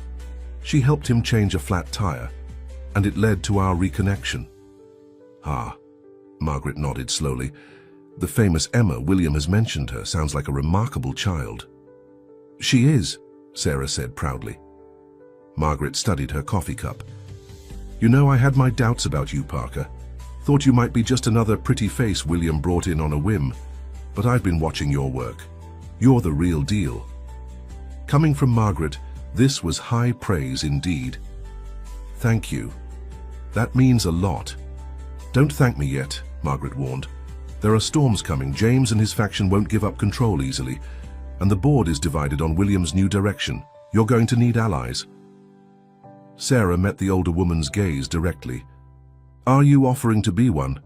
She helped him change a flat tire, and it led to our reconnection." "Ah," Margaret nodded slowly. "The famous Emma, William has mentioned her, sounds like a remarkable child." "She is," Sarah said proudly. Margaret studied her coffee cup. "You know, I had my doubts about you, Parker. Thought you might be just another pretty face William brought in on a whim. But I've been watching your work. You're the real deal." Coming from Margaret, this was high praise indeed. "Thank you. That means a lot." "Don't thank me yet," Margaret warned. "There are storms coming. James and his faction won't give up control easily. And the board is divided on William's new direction. You're going to need allies." Sarah met the older woman's gaze directly. "Are you offering to be one?"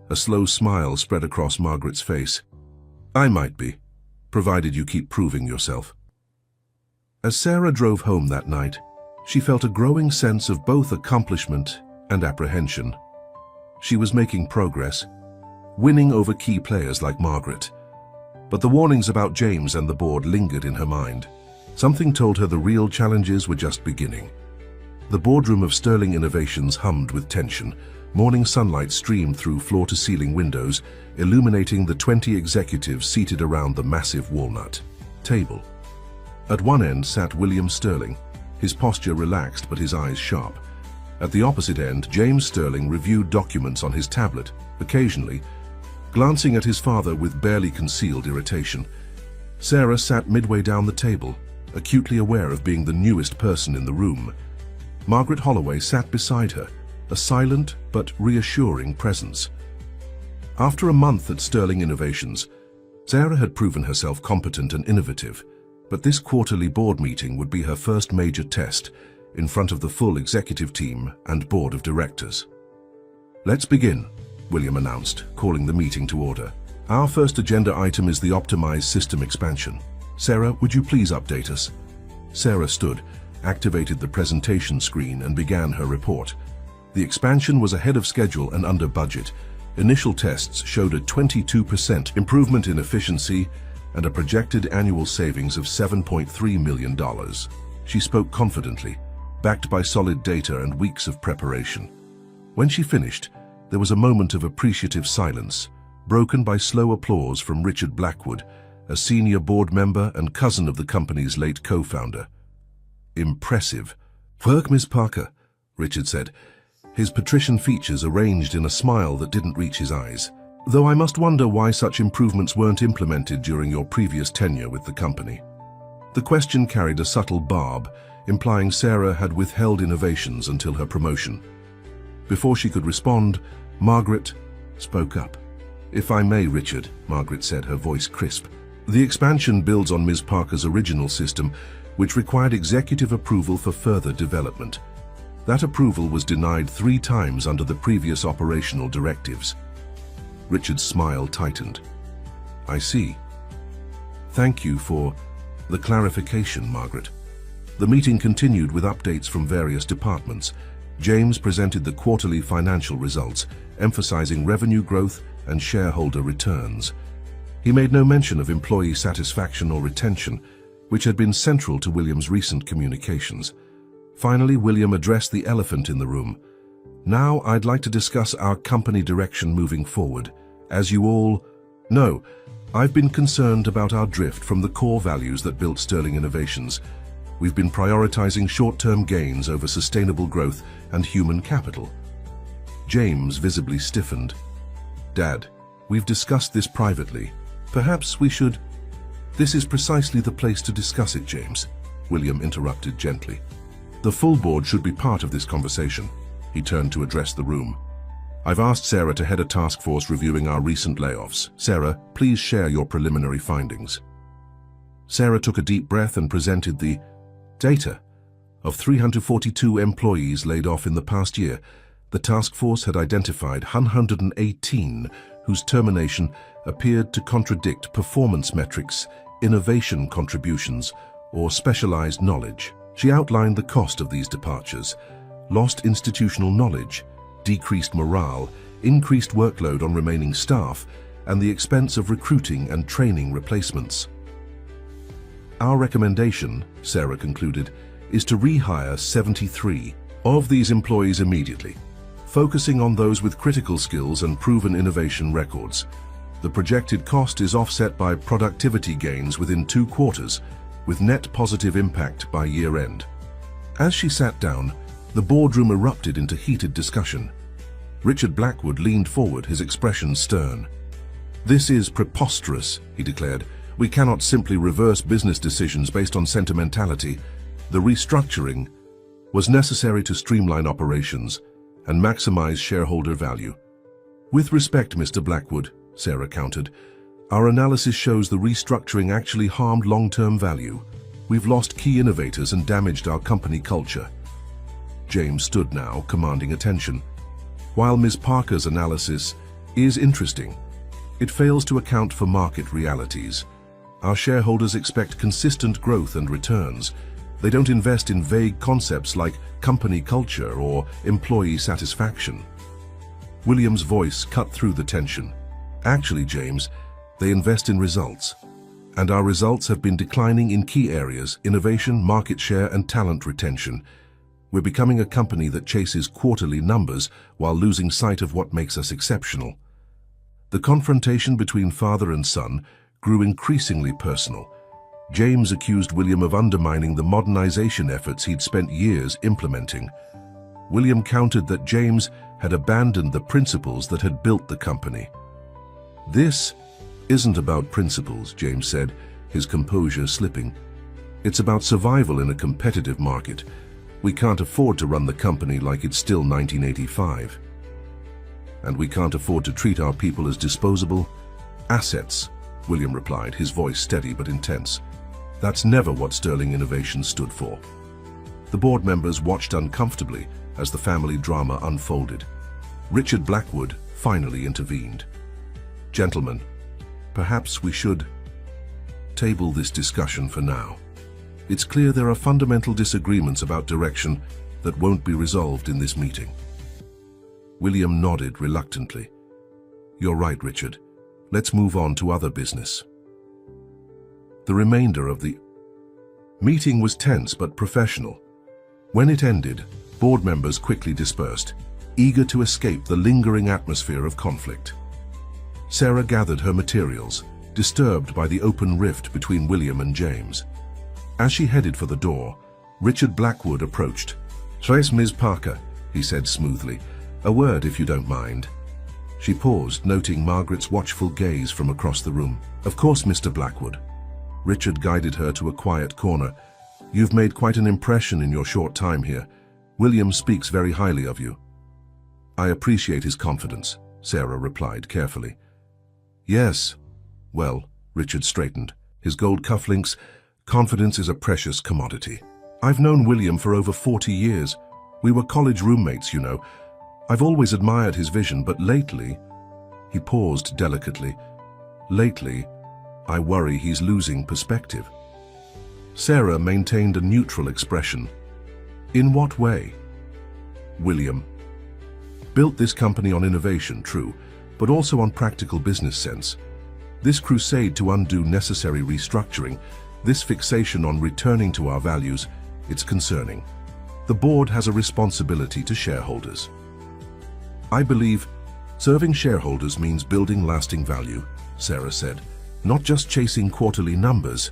A slow smile spread across Margaret's face. "I might be, provided you keep proving yourself." As Sarah drove home that night, she felt a growing sense of both accomplishment and apprehension. She was making progress, winning over key players like Margaret. But the warnings about James and the board lingered in her mind. Something told her the real challenges were just beginning. The boardroom of Sterling Innovations hummed with tension. Morning sunlight streamed through floor-to-ceiling windows, illuminating the 20 executives seated around the massive walnut table. At one end sat William Sterling, his posture relaxed but his eyes sharp. At the opposite end, James Sterling reviewed documents on his tablet, occasionally glancing at his father with barely concealed irritation. Sarah sat midway down the table, acutely aware of being the newest person in the room. Margaret Holloway sat beside her, a silent but reassuring presence. After a month at Sterling Innovations, Sarah had proven herself competent and innovative, but this quarterly board meeting would be her first major test in front of the full executive team and board of directors. "Let's begin," William announced, calling the meeting to order. "Our first agenda item is the optimized system expansion. Sarah, would you please update us?" Sarah stood, activated the presentation screen, and began her report. The expansion was ahead of schedule and under budget. Initial tests showed a 22% improvement in efficiency and a projected annual savings of $7.3 million. She spoke confidently, backed by solid data and weeks of preparation. When she finished, there was a moment of appreciative silence, broken by slow applause from Richard Blackwood, a senior board member and cousin of the company's late co-founder. "Impressive work, Ms. Parker," Richard said, his patrician features arranged in a smile that didn't reach his eyes. "Though I must wonder why such improvements weren't implemented during your previous tenure with the company." The question carried a subtle barb, implying Sarah had withheld innovations until her promotion. Before she could respond, Margaret spoke up. "If I may, Richard," Margaret said, her voice crisp. "The expansion builds on Ms. Parker's original system, which required executive approval for further development. That approval was denied 3 times under the previous operational directives." Richard's smile tightened. "I see. Thank you for the clarification, Margaret." The meeting continued with updates from various departments. James presented the quarterly financial results, emphasizing revenue growth and shareholder returns. He made no mention of employee satisfaction or retention, which had been central to William's recent communications. Finally, William addressed the elephant in the room. "Now I'd like to discuss our company direction moving forward. As you all know, I've been concerned about our drift from the core values that built Sterling Innovations. We've been prioritizing short-term gains over sustainable growth and human capital. James visibly stiffened. Dad, we've discussed this privately. Perhaps we should... This is precisely the place to discuss it, James, William interrupted gently. The full board should be part of this conversation. He turned to address the room. I've asked Sarah to head a task force reviewing our recent layoffs. Sarah, please share your preliminary findings. Sarah took a deep breath and presented the data. Of 342 employees laid off in the past year, the task force had identified 118 whose termination appeared to contradict performance metrics, innovation contributions, or specialized knowledge. She outlined the cost of these departures: lost institutional knowledge, decreased morale, increased workload on remaining staff, and the expense of recruiting and training replacements. Our recommendation, Sarah concluded, is to rehire 73 of these employees immediately, focusing on those with critical skills and proven innovation records. The projected cost is offset by productivity gains within 2 quarters, with net positive impact by year-end. As she sat down, the boardroom erupted into heated discussion. Richard Blackwood leaned forward, his expression stern. "This is preposterous," he declared. "We cannot simply reverse business decisions based on sentimentality. The restructuring was necessary to streamline operations and maximize shareholder value." "With respect, Mr. Blackwood," Sarah countered, "our analysis shows the restructuring actually harmed long-term value. We've lost key innovators and damaged our company culture." James stood now, commanding attention. "While Ms. Parker's analysis is interesting, it fails to account for market realities. Our shareholders expect consistent growth and returns. They don't invest in vague concepts like company culture or employee satisfaction." William's voice cut through the tension. "Actually, James, they invest in results. And our results have been declining in key areas: innovation, market share, and talent retention. We're becoming a company that chases quarterly numbers while losing sight of what makes us exceptional." The confrontation between father and son grew increasingly personal. James accused William of undermining the modernization efforts he'd spent years implementing. William countered that James had abandoned the principles that had built the company. "This isn't about principles," James said, his composure slipping. "It's about survival in a competitive market. We can't afford to run the company like it's still 1985. And we can't afford to treat our people as disposable assets," William replied, his voice steady but intense. "That's never what Sterling Innovations stood for." The board members watched uncomfortably as the family drama unfolded. Richard Blackwood finally intervened. "Gentlemen, perhaps we should table this discussion for now. It's clear there are fundamental disagreements about direction that won't be resolved in this meeting." William nodded reluctantly. "You're right, Richard. Let's move on to other business." The remainder of the meeting was tense but professional. When it ended, board members quickly dispersed, eager to escape the lingering atmosphere of conflict. Sarah gathered her materials, disturbed by the open rift between William and James. As she headed for the door, Richard Blackwood approached. "Trace Ms. Parker," he said smoothly. "A word, if you don't mind." She paused, noting Margaret's watchful gaze from across the room. "Of course, Mr. Blackwood." Richard guided her to a quiet corner. "You've made quite an impression in your short time here. William speaks very highly of you." "I appreciate his confidence," Sarah replied carefully. "Yes. Well," Richard straightened, his gold cufflinks. "Confidence is a precious commodity. I've known William for over 40 years. We were college roommates, you know. I've always admired his vision, but lately..." He paused delicately. "Lately, I worry he's losing perspective." Sarah maintained a neutral expression. "In what way?" William built this company on innovation, true, but also on practical business sense. This crusade to undo necessary restructuring, this fixation on returning to our values, it's concerning. The board has a responsibility to shareholders. I believe Serving shareholders means building lasting value, Sarah said, not just chasing quarterly numbers.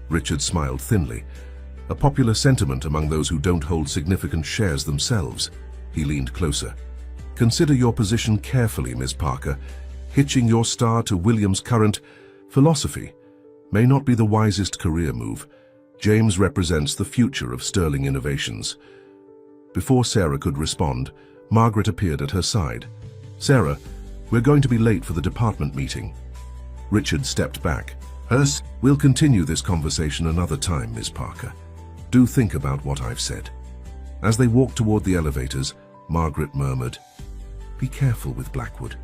Richard smiled thinly, a popular sentiment among those who don't hold significant shares themselves. He leaned closer. Consider your position carefully, Ms. Parker. Hitching your star to William's current philosophy may not be the wisest career move. James represents the future of Sterling Innovations. Before Sarah could respond, Margaret appeared at her side. Sarah, we're going to be late for the department meeting. Richard stepped back. We'll continue this conversation another time, Ms. Parker. Do think about what I've said. As they walked toward the elevators, Margaret murmured, Be careful with Blackwood.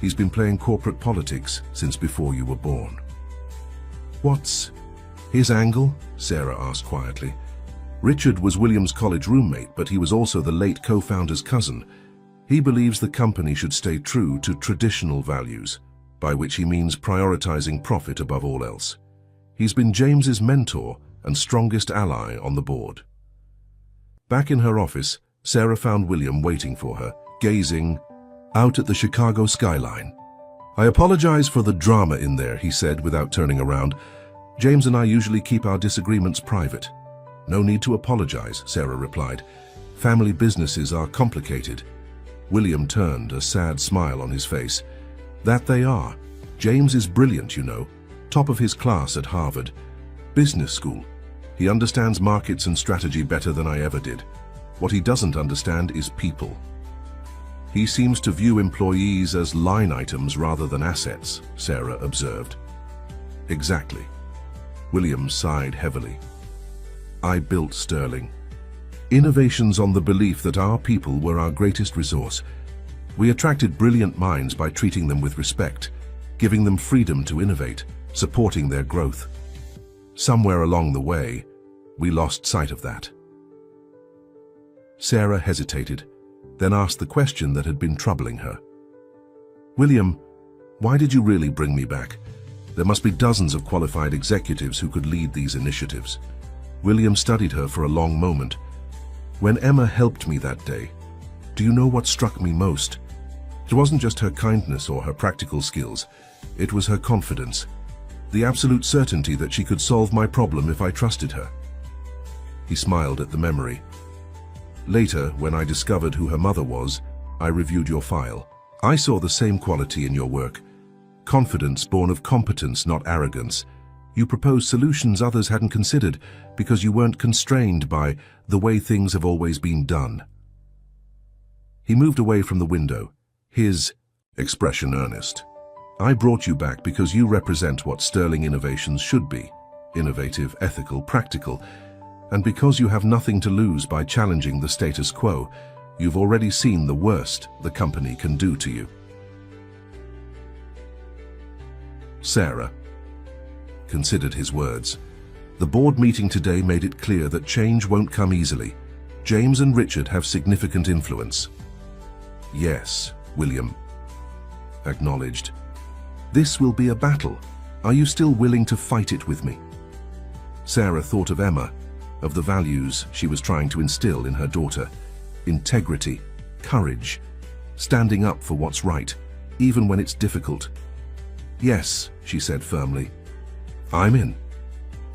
He's been playing corporate politics since before you were born. What's his angle? Sarah asked quietly. Richard was William's college roommate, but he was also the late co-founder's cousin. He believes the company should stay true to traditional values, by which he means prioritizing profit above all else. He's been James's mentor and strongest ally on the board. Back in her office, Sarah found William waiting for her, gazing out at the Chicago skyline. I apologize for the drama in there, he said without turning around. James and I usually keep our disagreements private. No need to apologize, Sarah replied. Family businesses are complicated. William turned, a sad smile on his face. That they are. James is brilliant, you know. Top of his class at Harvard. Business school. He understands markets and strategy better than I ever did. What he doesn't understand is people. He seems to view employees as line items rather than assets, Sarah observed. Exactly. William sighed heavily. I built Sterling. Innovations on the belief that our people were our greatest resource. We attracted brilliant minds by treating them with respect, giving them freedom to innovate, supporting their growth. Somewhere along the way, we lost sight of that. Sarah hesitated, then asked the question that had been troubling her. William, why did you really bring me back? There must be dozens of qualified executives who could lead these initiatives. William studied her for a long moment. When Emma helped me that day, do you know what struck me most? It wasn't just her kindness or her practical skills. It was her confidence. The absolute certainty that she could solve my problem if I trusted her. He smiled at the memory. Later, when I discovered who her mother was, I reviewed your file. I saw the same quality in your work. Confidence born of competence, not arrogance. You proposed solutions others hadn't considered because you weren't constrained by the way things have always been done. He moved away from the window, his expression earnest. I brought you back because you represent what Sterling Innovations should be. Innovative, ethical, practical. And because you have nothing to lose by challenging the status quo, you've already seen the worst the company can do to you. Sarah considered his words. The board meeting today made it clear that change won't come easily. James and Richard have significant influence. Yes, William acknowledged. This will be a battle. Are you still willing to fight it with me? Sarah thought of Emma, of the values she was trying to instill in her daughter. Integrity, courage, standing up for what's right, even when it's difficult. Yes, she said firmly. I'm in.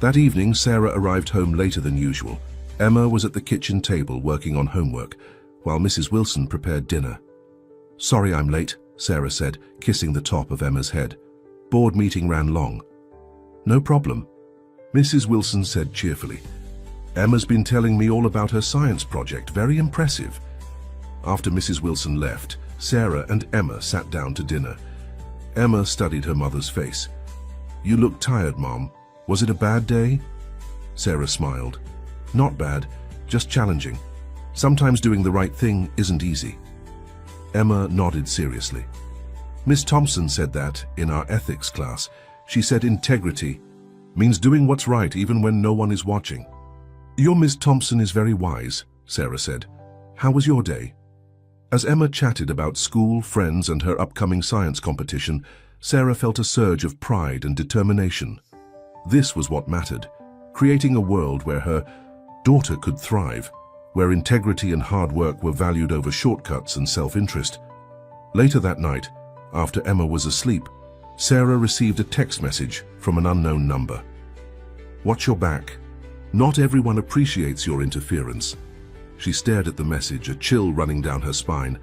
That evening, Sarah arrived home later than usual. Emma was at the kitchen table working on homework, while Mrs. Wilson prepared dinner. Sorry I'm late, Sarah said, kissing the top of Emma's head. Board meeting ran long. No problem, Mrs. Wilson said cheerfully. Emma's been telling me all about her science project. Very impressive. After Mrs. Wilson left, Sarah and Emma sat down to dinner. Emma studied her mother's face. You look tired, Mom. Was it a bad day? Sarah smiled. Not bad, just challenging. Sometimes doing the right thing isn't easy. Emma nodded seriously. Miss Thompson said that in our ethics class. She said integrity means doing what's right even when no one is watching. Your Miss Thompson is very wise, Sarah said. How was your day? As Emma chatted about school, friends, and her upcoming science competition, Sarah felt a surge of pride and determination. This was what mattered, creating a world where her daughter could thrive, where integrity and hard work were valued over shortcuts and self-interest. Later that night, after Emma was asleep, Sarah received a text message from an unknown number. "Watch your back. Not everyone appreciates your interference." She stared at the message, a chill running down her spine.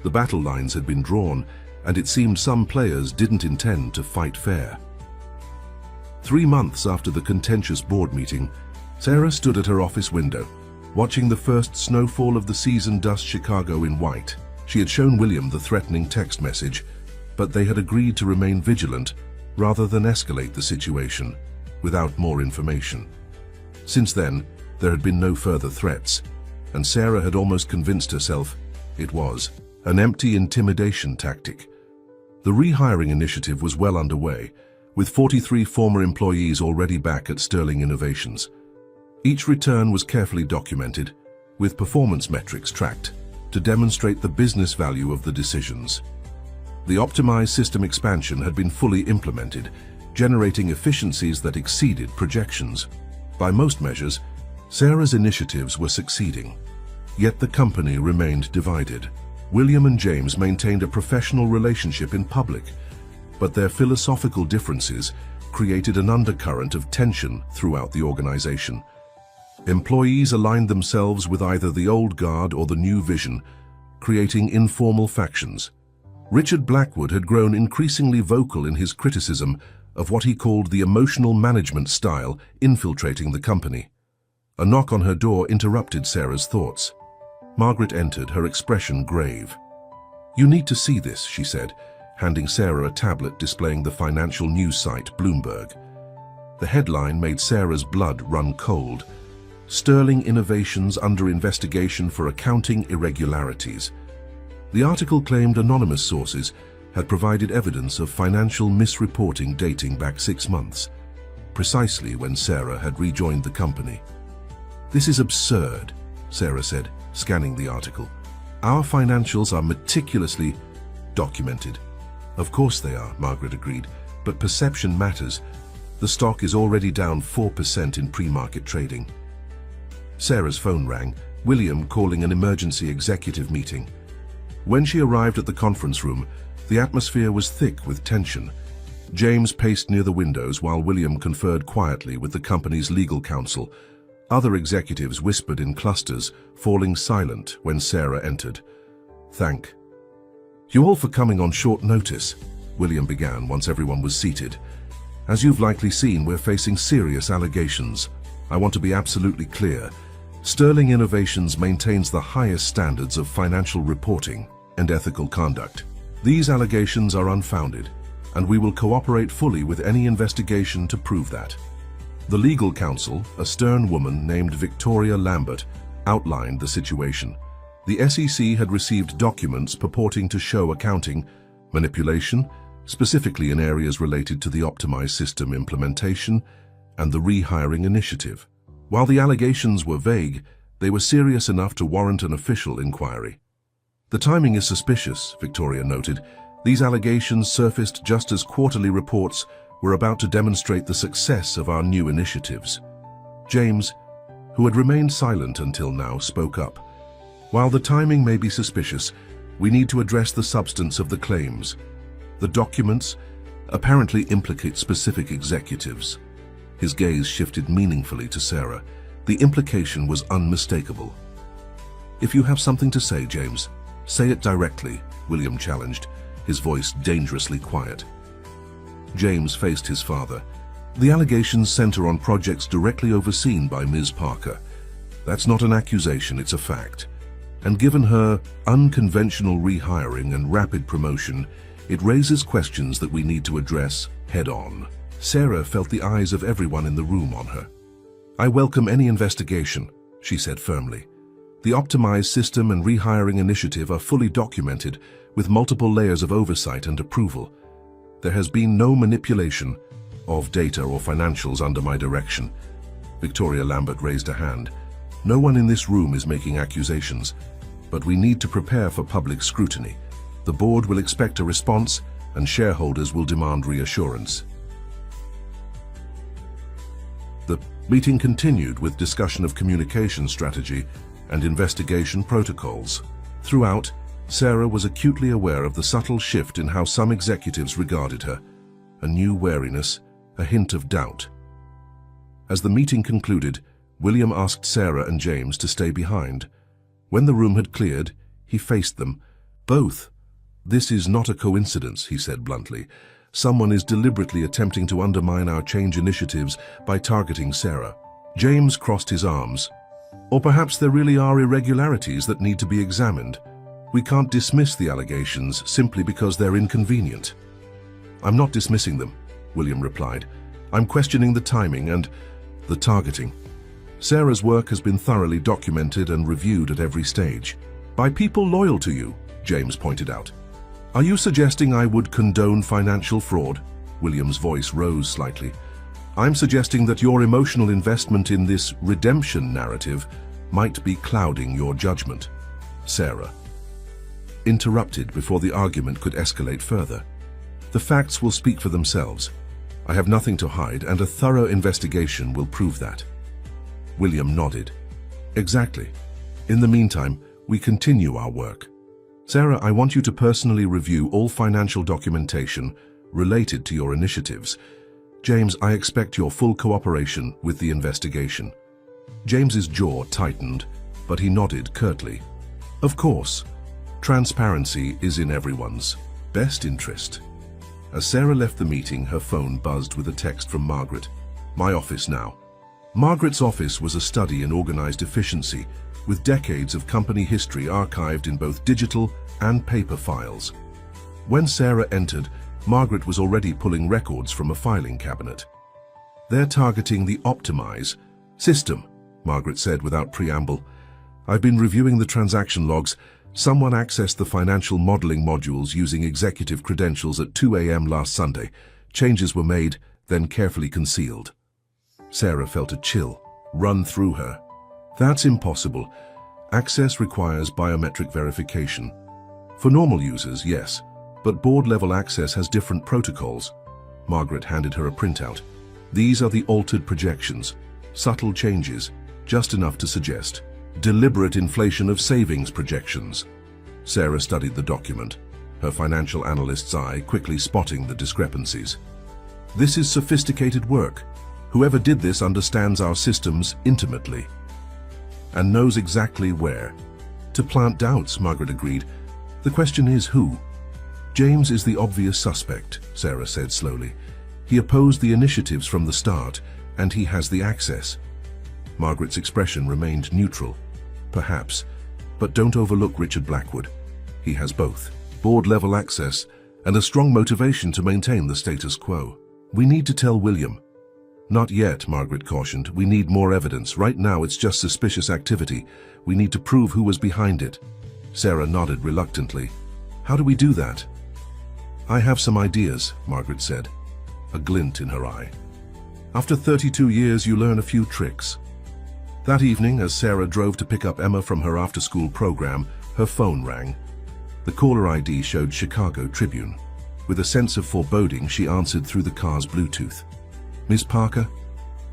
The battle lines had been drawn, and it seemed some players didn't intend to fight fair. 3 months after the contentious board meeting, Sarah stood at her office window, watching the first snowfall of the season dust Chicago in white. She had shown William the threatening text message, but they had agreed to remain vigilant rather than escalate the situation without more information. Since then, there had been no further threats, and Sarah had almost convinced herself it was an empty intimidation tactic. The rehiring initiative was well underway, with 43 former employees already back at Sterling Innovations. Each return was carefully documented, with performance metrics tracked to demonstrate the business value of the decisions. The optimized system expansion had been fully implemented, generating efficiencies that exceeded projections. By most measures, Sarah's initiatives were succeeding, yet the company remained divided. William and James maintained a professional relationship in public, but their philosophical differences created an undercurrent of tension throughout the organization. Employees aligned themselves with either the old guard or the new vision, creating informal factions. Richard Blackwood had grown increasingly vocal in his criticism of what he called the emotional management style infiltrating the company. A knock on her door interrupted Sarah's thoughts. Margaret entered, her expression grave. "You need to see this," she said, handing Sarah a tablet displaying the financial news site Bloomberg. The headline made Sarah's blood run cold. "Sterling Innovations under investigation for accounting irregularities." The article claimed anonymous sources had provided evidence of financial misreporting dating back 6 months, precisely when Sarah had rejoined the company. "This is absurd," Sarah said, scanning the article. "Our financials are meticulously documented." "Of course they are," Margaret agreed, "but perception matters. The stock is already down 4% in pre-market trading." Sarah's phone rang, William calling an emergency executive meeting. When she arrived at the conference room, the atmosphere was thick with tension. James paced near the windows while William conferred quietly with the company's legal counsel. Other executives whispered in clusters, falling silent when Sarah entered. "Thank you all for coming on short notice," William began once everyone was seated. "As you've likely seen, we're facing serious allegations. I want to be absolutely clear. Sterling Innovations maintains the highest standards of financial reporting and ethical conduct. These allegations are unfounded, and we will cooperate fully with any investigation to prove that." The legal counsel, a stern woman named Victoria Lambert, outlined the situation. The SEC had received documents purporting to show accounting manipulation, specifically in areas related to the optimized system implementation and the rehiring initiative. While the allegations were vague, they were serious enough to warrant an official inquiry. "The timing is suspicious," Victoria noted. "These allegations surfaced just as quarterly reports were about to demonstrate the success of our new initiatives." James, who had remained silent until now, spoke up. "While the timing may be suspicious, we need to address the substance of the claims. The documents apparently implicate specific executives." His gaze shifted meaningfully to Sarah. The implication was unmistakable. "If you have something to say, James, say it directly," William challenged, his voice dangerously quiet. James faced his father. "The allegations center on projects directly overseen by Ms. Parker. That's not an accusation, it's a fact. And given her unconventional rehiring and rapid promotion, it raises questions that we need to address head-on." Sarah felt the eyes of everyone in the room on her. "I welcome any investigation," she said firmly. "The optimized system and rehiring initiative are fully documented, with multiple layers of oversight and approval. There has been no manipulation of data or financials under my direction." Victoria Lambert raised a hand. "No one in this room is making accusations, but we need to prepare for public scrutiny. The board will expect a response, and shareholders will demand reassurance." The meeting continued with discussion of communication strategy and investigation protocols. Throughout, Sarah was acutely aware of the subtle shift in how some executives regarded her, a new wariness, a hint of doubt. As the meeting concluded, William asked Sarah and James to stay behind. When the room had cleared, he faced them. "Both. This is not a coincidence," he said bluntly. "Someone is deliberately attempting to undermine our change initiatives by targeting Sarah." James crossed his arms. "Or perhaps there really are irregularities that need to be examined. We can't dismiss the allegations simply because they're inconvenient." "I'm not dismissing them," William replied. "I'm questioning the timing and the targeting. Sarah's work has been thoroughly documented and reviewed at every stage. By people loyal to you," James pointed out. "Are you suggesting I would condone financial fraud?" William's voice rose slightly. "I'm suggesting that your emotional investment in this redemption narrative might be clouding your judgment." Sarah interrupted before the argument could escalate further. "The facts will speak for themselves. I have nothing to hide, and a thorough investigation will prove that." William nodded. "Exactly. In the meantime, we continue our work. Sarah, I want you to personally review all financial documentation related to your initiatives. James, I expect your full cooperation with the investigation." James's jaw tightened, but he nodded curtly. "Of course. Transparency is in everyone's best interest." As Sarah left the meeting, her phone buzzed with a text from Margaret. "My office now." Margaret's office was a study in organized efficiency, with decades of company history archived in both digital and paper files. When Sarah entered, Margaret was already pulling records from a filing cabinet. "They're targeting the Optimize system," Margaret said without preamble. "I've been reviewing the transaction logs. Someone accessed the financial modeling modules using executive credentials at 2 a.m. last Sunday. Changes were made, then carefully concealed." Sarah felt a chill run through her. "That's impossible. Access requires biometric verification. For normal users, yes, but board-level access has different protocols." Margaret handed her a printout. "These are the altered projections. Subtle changes, just enough to suggest deliberate inflation of savings projections." Sarah studied the document, her financial analyst's eye quickly spotting the discrepancies. "This is sophisticated work. Whoever did this understands our systems intimately and knows exactly where to plant doubts," Margaret agreed. "The question is who?" "James is the obvious suspect," Sarah said slowly. "He opposed the initiatives from the start, and he has the access." Margaret's expression remained neutral. "Perhaps, but don't overlook Richard Blackwood. He has both board-level access and a strong motivation to maintain the status quo. We need to tell William." "Not yet," Margaret cautioned. "We need more evidence. Right now it's just suspicious activity. We need to prove who was behind it." Sarah nodded reluctantly. "How do we do that?" "I have some ideas," Margaret said, a glint in her eye. "After 32 years, you learn a few tricks." That evening, as Sarah drove to pick up Emma from her after-school program, her phone rang. The caller ID showed Chicago Tribune. With a sense of foreboding, she answered through the car's Bluetooth. "Ms. Parker,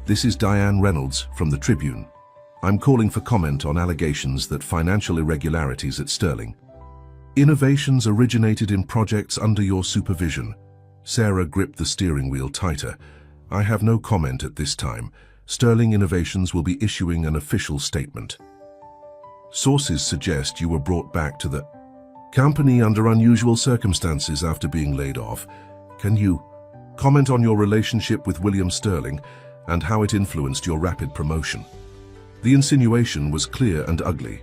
this is Diane Reynolds from the Tribune. I'm calling for comment on allegations that financial irregularities at Sterling. Innovations originated in projects under your supervision." Sarah gripped the steering wheel tighter. "I have no comment at this time. Sterling Innovations will be issuing an official statement. Sources suggest you were brought back to the company under unusual circumstances after being laid off. Can you comment on your relationship with William Sterling and how it influenced your rapid promotion?" The insinuation was clear and ugly.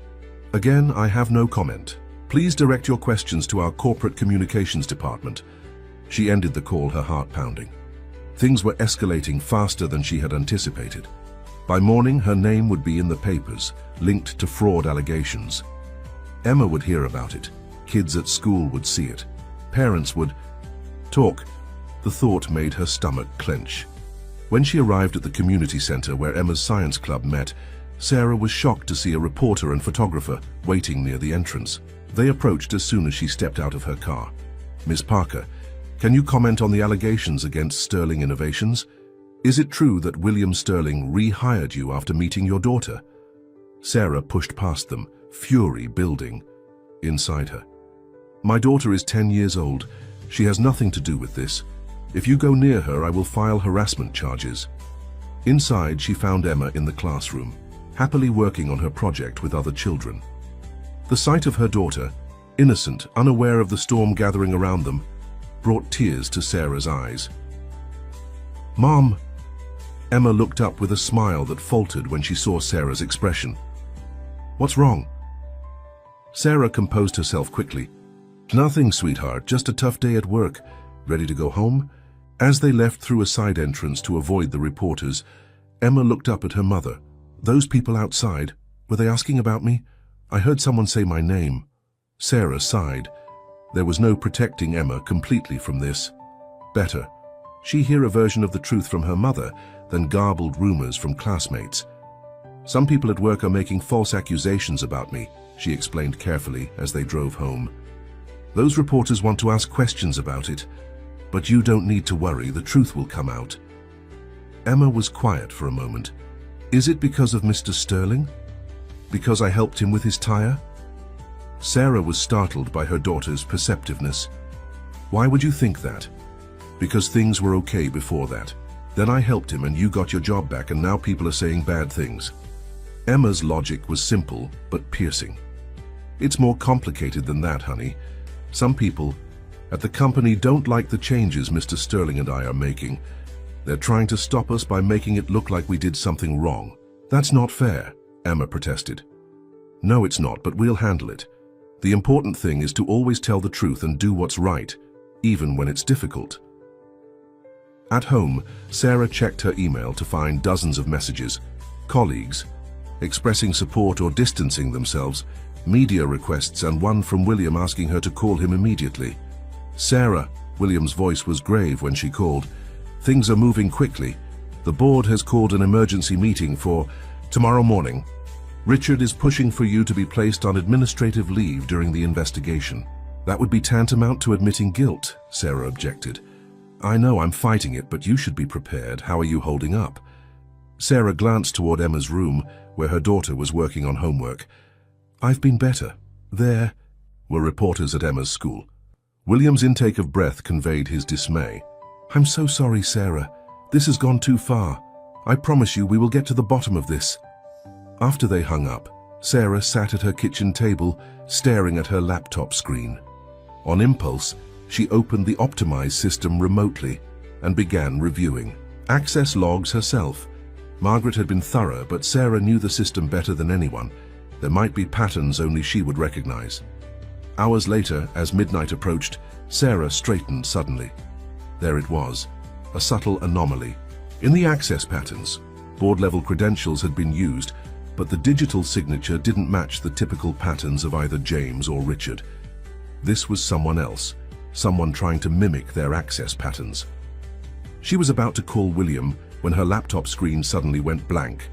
"Again, I have no comment. Please direct your questions to our corporate communications department." She ended the call, her heart pounding. Things were escalating faster than she had anticipated. By morning, her name would be in the papers, linked to fraud allegations. Emma would hear about it. Kids at school would see it. Parents would talk. The thought made her stomach clench. When she arrived at the community center where Emma's science club met, Sarah was shocked to see a reporter and photographer waiting near the entrance. They approached as soon as she stepped out of her car. "Ms. Parker, can you comment on the allegations against Sterling Innovations? Is it true that William Sterling rehired you after meeting your daughter?" Sarah pushed past them, fury building inside her. My daughter is 10 years old. She has nothing to do with this. If you go near her, I will file harassment charges." Inside, she found Emma in the classroom, happily working on her project with other children. The sight of her daughter, innocent, unaware of the storm gathering around them, brought tears to Sarah's eyes. "Mom!" Emma looked up with a smile that faltered when she saw Sarah's expression. "What's wrong?" Sarah composed herself quickly. "Nothing, sweetheart, just a tough day at work. Ready to go home?" As they left through a side entrance to avoid the reporters, Emma looked up at her mother. "Those people outside, were they asking about me? I heard someone say my name." Sarah sighed. There was no protecting Emma completely from this. Better. She hear a version of the truth from her mother than garbled rumors from classmates. "Some people at work are making false accusations about me," she explained carefully as they drove home. "Those reporters want to ask questions about it. But you don't need to worry, the truth will come out." Emma was quiet for a moment. "Is it because of Mr. Sterling? Because I helped him with his tire?" Sarah was startled by her daughter's perceptiveness. "Why would you think that?" "Because things were okay before that. Then I helped him and you got your job back and now people are saying bad things." Emma's logic was simple but piercing. "It's more complicated than that, honey. Some people at the company don't like the changes Mr. Sterling and I are making. They're trying to stop us by making it look like we did something wrong." "That's not fair," Emma protested. "No, it's not, but we'll handle it. The important thing is to always tell the truth and do what's right, even when it's difficult." At home, Sarah checked her email to find dozens of messages, colleagues, expressing support or distancing themselves, media requests, and one from William asking her to call him immediately. "Sarah," William's voice was grave when she called. "Things are moving quickly. The board has called an emergency meeting for tomorrow morning. Richard is pushing for you to be placed on administrative leave during the investigation." "That would be tantamount to admitting guilt," Sarah objected. "I know I'm fighting it, but you should be prepared. How are you holding up?" Sarah glanced toward Emma's room, where her daughter was working on homework. "I've been better. There," were reporters at Emma's school. William's intake of breath conveyed his dismay. "I'm so sorry, Sarah. This has gone too far. I promise you we will get to the bottom of this." After they hung up, Sarah sat at her kitchen table, staring at her laptop screen. On impulse, she opened the Optimize system remotely and began reviewing access logs herself. Margaret had been thorough, but Sarah knew the system better than anyone. There might be patterns only she would recognize. Hours later, as midnight approached, Sarah straightened suddenly. There it was, a subtle anomaly. In the access patterns, board-level credentials had been used, but the digital signature didn't match the typical patterns of either James or Richard. This was someone else, someone trying to mimic their access patterns. She was about to call William when her laptop screen suddenly went blank.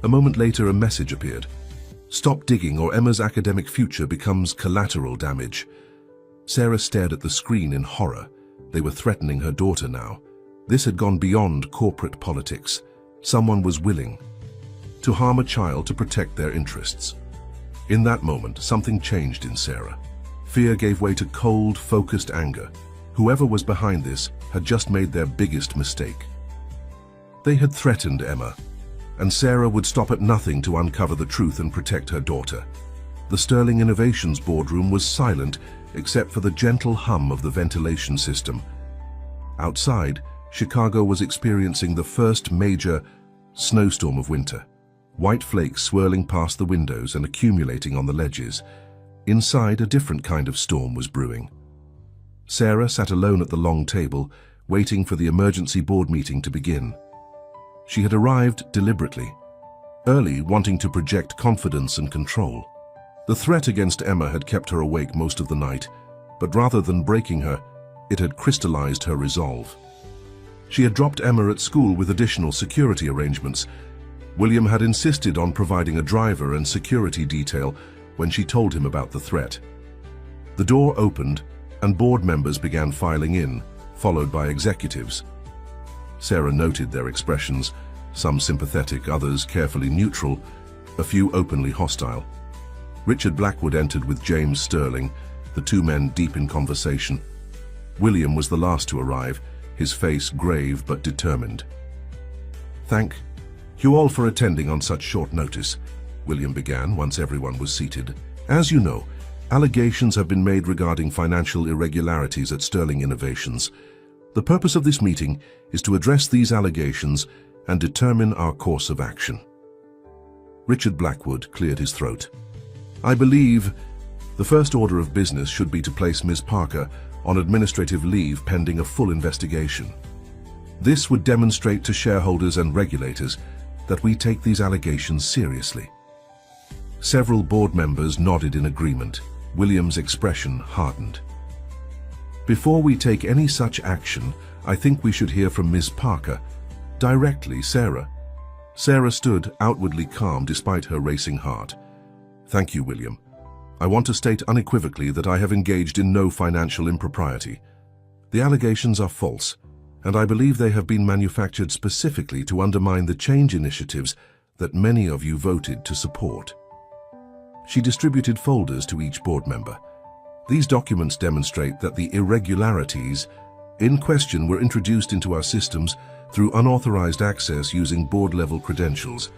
A moment later, a message appeared. "Stop digging or Emma's academic future becomes collateral damage." Sarah stared at the screen in horror. They were threatening her daughter now. This had gone beyond corporate politics. Someone was willing to harm a child to protect their interests. In that moment, something changed in Sarah. Fear gave way to cold, focused anger. Whoever was behind this had just made their biggest mistake. They had threatened Emma, and Sarah would stop at nothing to uncover the truth and protect her daughter. The Sterling Innovations boardroom was silent except for the gentle hum of the ventilation system. Outside, Chicago was experiencing the first major snowstorm of winter. White flakes swirling past the windows and accumulating on the ledges. Inside, a different kind of storm was brewing. Sarah sat alone at the long table, waiting for the emergency board meeting to begin. She had arrived deliberately, early, wanting to project confidence and control. The threat against Emma had kept her awake most of the night, but rather than breaking her, it had crystallized her resolve. She had dropped Emma at school with additional security arrangements. William had insisted on providing a driver and security detail when she told him about the threat. The door opened, and board members began filing in, followed by executives. Sarah noted their expressions, some sympathetic, others carefully neutral, a few openly hostile. Richard Blackwood entered with James Sterling, the two men deep in conversation. William was the last to arrive, his face grave but determined. "Thank you all for attending on such short notice," William began once everyone was seated. "As you know, allegations have been made regarding financial irregularities at Sterling Innovations. The purpose of this meeting is to address these allegations and determine our course of action." Richard Blackwood cleared his throat. "I believe the first order of business should be to place Ms. Parker on administrative leave pending a full investigation. This would demonstrate to shareholders and regulators that we take these allegations seriously." Several board members nodded in agreement. William's expression hardened. "Before we take any such action, I think we should hear from Ms. Parker. Directly, Sarah." Sarah stood outwardly calm despite her racing heart. "Thank you, William. I want to state unequivocally that I have engaged in no financial impropriety. The allegations are false, and I believe they have been manufactured specifically to undermine the change initiatives that many of you voted to support." She distributed folders to each board member. These documents demonstrate that the irregularities in question were introduced into our systems through unauthorized access using board-level credentials.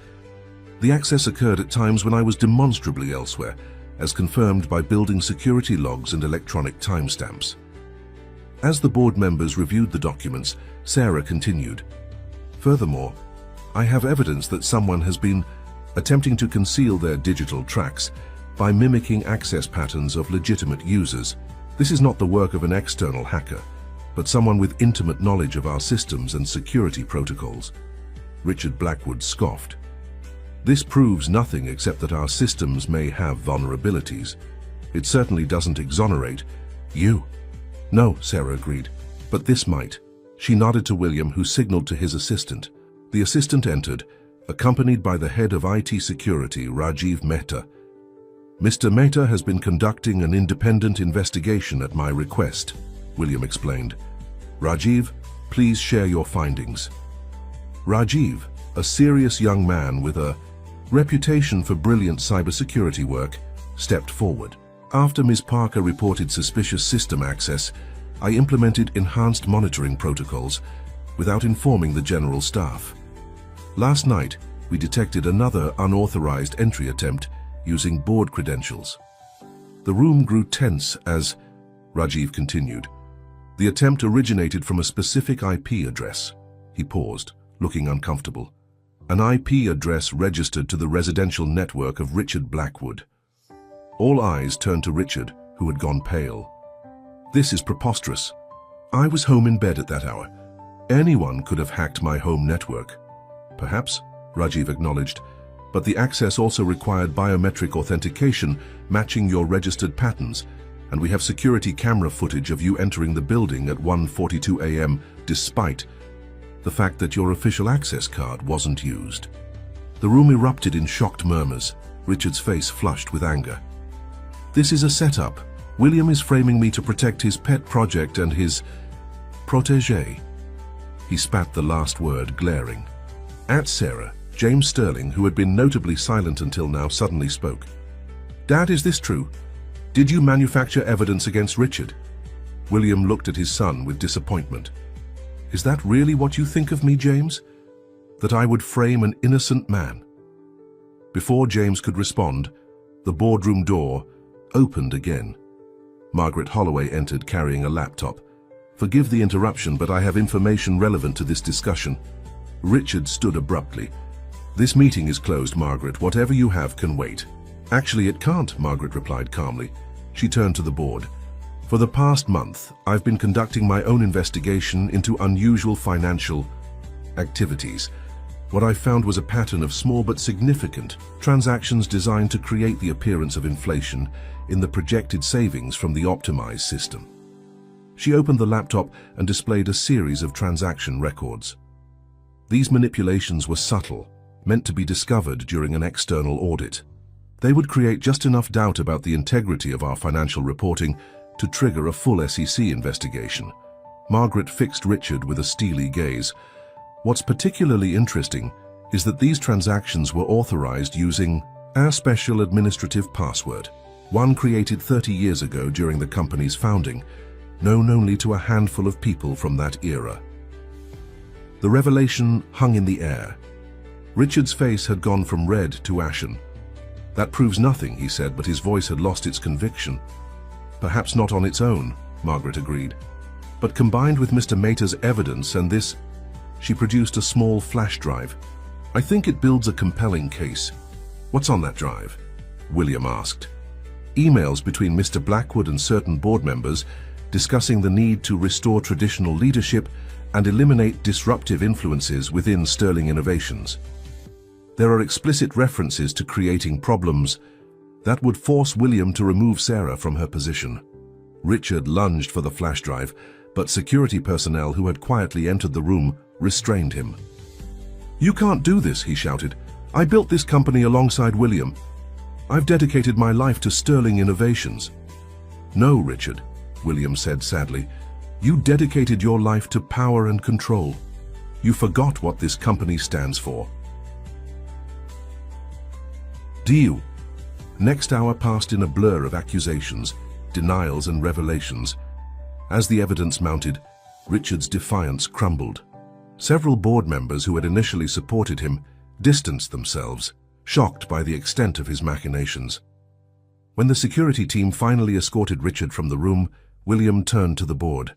The access occurred at times when I was demonstrably elsewhere, as confirmed by building security logs and electronic timestamps. As the board members reviewed the documents, Sarah continued, "Furthermore, I have evidence that someone has been attempting to conceal their digital tracks by mimicking access patterns of legitimate users. This is not the work of an external hacker, but someone with intimate knowledge of our systems and security protocols." Richard Blackwood scoffed. "This proves nothing except that our systems may have vulnerabilities. It certainly doesn't exonerate you." "No," Sarah agreed, "but this might." She nodded to William, who signaled to his assistant. The assistant entered, accompanied by the head of IT security, Rajiv Mehta. "Mr. Mehta has been conducting an independent investigation at my request," William explained. "Rajiv, please share your findings." Rajiv, a serious young man with a reputation for brilliant cybersecurity work, stepped forward. "After Ms. Parker reported suspicious system access, I implemented enhanced monitoring protocols without informing the general staff. Last night, we detected another unauthorized entry attempt using board credentials." The room grew tense as Rajiv continued. "The attempt originated from a specific IP address." He paused, looking uncomfortable. "An IP address registered to the residential network of Richard Blackwood." All eyes turned to Richard, who had gone pale. "This is preposterous. I was home in bed at that hour. Anyone could have hacked my home network." "Perhaps," Rajiv acknowledged, "but the access also required biometric authentication matching your registered patterns, and we have security camera footage of you entering the building at 1:42 a.m. despite the fact that your official access card wasn't used." The room erupted in shocked murmurs. Richard's face flushed with anger. "This is a setup. William is framing me to protect his pet project and his protégé." He spat the last word, glaring. At Sarah, James Sterling, who had been notably silent until now, suddenly spoke. "Dad, is this true? Did you manufacture evidence against Richard?" William looked at his son with disappointment. "Is that really what you think of me, James? That I would frame an innocent man?" Before James could respond, the boardroom door opened again. Margaret Holloway entered carrying a laptop. "Forgive the interruption, but I have information relevant to this discussion." Richard stood abruptly. "This meeting is closed, Margaret. Whatever you have can wait." "Actually, it can't," Margaret replied calmly. She turned to the board. "For the past month, I've been conducting my own investigation into unusual financial activities. What I found was a pattern of small but significant transactions designed to create the appearance of inflation in the projected savings from the optimized system." She opened the laptop and displayed a series of transaction records. These manipulations were subtle, meant to be discovered during an external audit. They would create just enough doubt about the integrity of our financial reporting to trigger a full SEC investigation. Margaret fixed Richard with a steely gaze. "What's particularly interesting is that these transactions were authorized using our special administrative password." one created 30 years ago during the company's founding, known only to a handful of people from that era. The revelation hung in the air. Richard's face had gone from red to ashen. "That proves nothing," he said, but his voice had lost its conviction. "Perhaps not on its own," Margaret agreed. "But combined with Mr. Mater's evidence and this..." She produced a small flash drive. "I think it builds a compelling case." "What's on that drive?" William asked. "Emails between Mr. Blackwood and certain board members discussing the need to restore traditional leadership and eliminate disruptive influences within Sterling Innovations. There are explicit references to creating problems that would force William to remove Sarah from her position." Richard lunged for the flash drive, but security personnel who had quietly entered the room restrained him. "You can't do this," he shouted. "I built this company alongside William. I've dedicated my life to Sterling Innovations." "No, Richard," William said sadly. "You dedicated your life to power and control. You forgot what this company stands for." Deal. Next hour passed in a blur of accusations, denials and revelations. As the evidence mounted, Richard's defiance crumbled. Several board members who had initially supported him distanced themselves, shocked by the extent of his machinations. When the security team finally escorted Richard from the room, William turned to the board.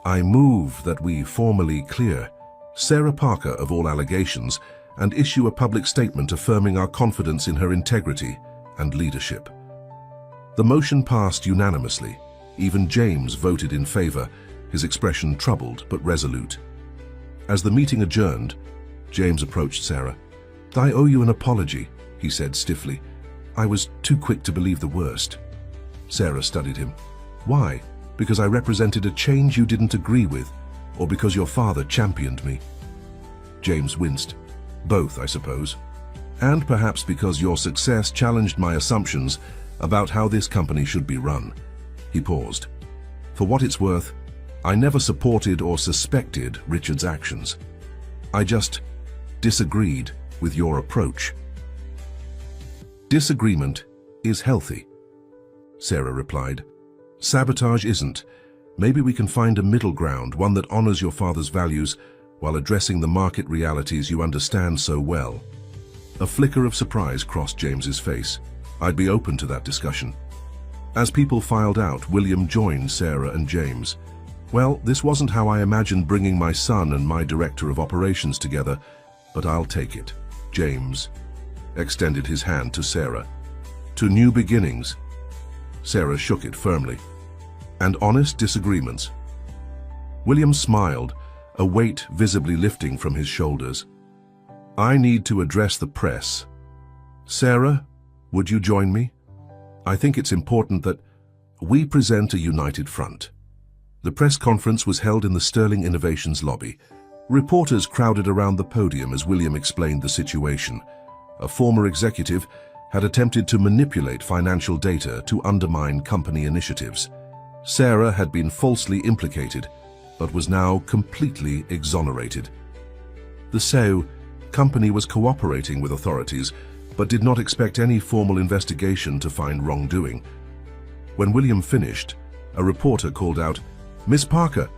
"I move that we formally clear Sarah Parker of all allegations and issue a public statement affirming our confidence in her integrity and leadership." The motion passed unanimously. Even James voted in favor, his expression troubled but resolute. As the meeting adjourned, James approached Sarah. "I owe you an apology," he said stiffly. "I was too quick to believe the worst." Sarah studied him. "Why? Because I represented a change you didn't agree with, or because your father championed me?" James winced. "Both, I suppose. And perhaps because your success challenged my assumptions about how this company should be run." He paused. "For what it's worth, I never supported or suspected Richard's actions. I just disagreed with your approach." "Disagreement is healthy," Sarah replied. "Sabotage isn't. Maybe we can find a middle ground, one that honors your father's values while addressing the market realities you understand so well." A flicker of surprise crossed James's face. "I'd be open to that discussion." As people filed out, William joined Sarah and James. "Well, this wasn't how I imagined bringing my son and my director of operations together, but I'll take it." James extended his hand to Sarah. "To new beginnings." Sarah shook it firmly. "And honest disagreements." William smiled, a weight visibly lifting from his shoulders. "I need to address the press. Sarah, would you join me? I think it's important that we present a united front." The press conference was held in the Sterling Innovations lobby. Reporters crowded around the podium as William explained the situation. A former executive had attempted to manipulate financial data to undermine company initiatives. Sarah had been falsely implicated, but was now completely exonerated. The company was cooperating with authorities, but did not expect any formal investigation to find wrongdoing. When William finished, a reporter called out, "Miss Parker,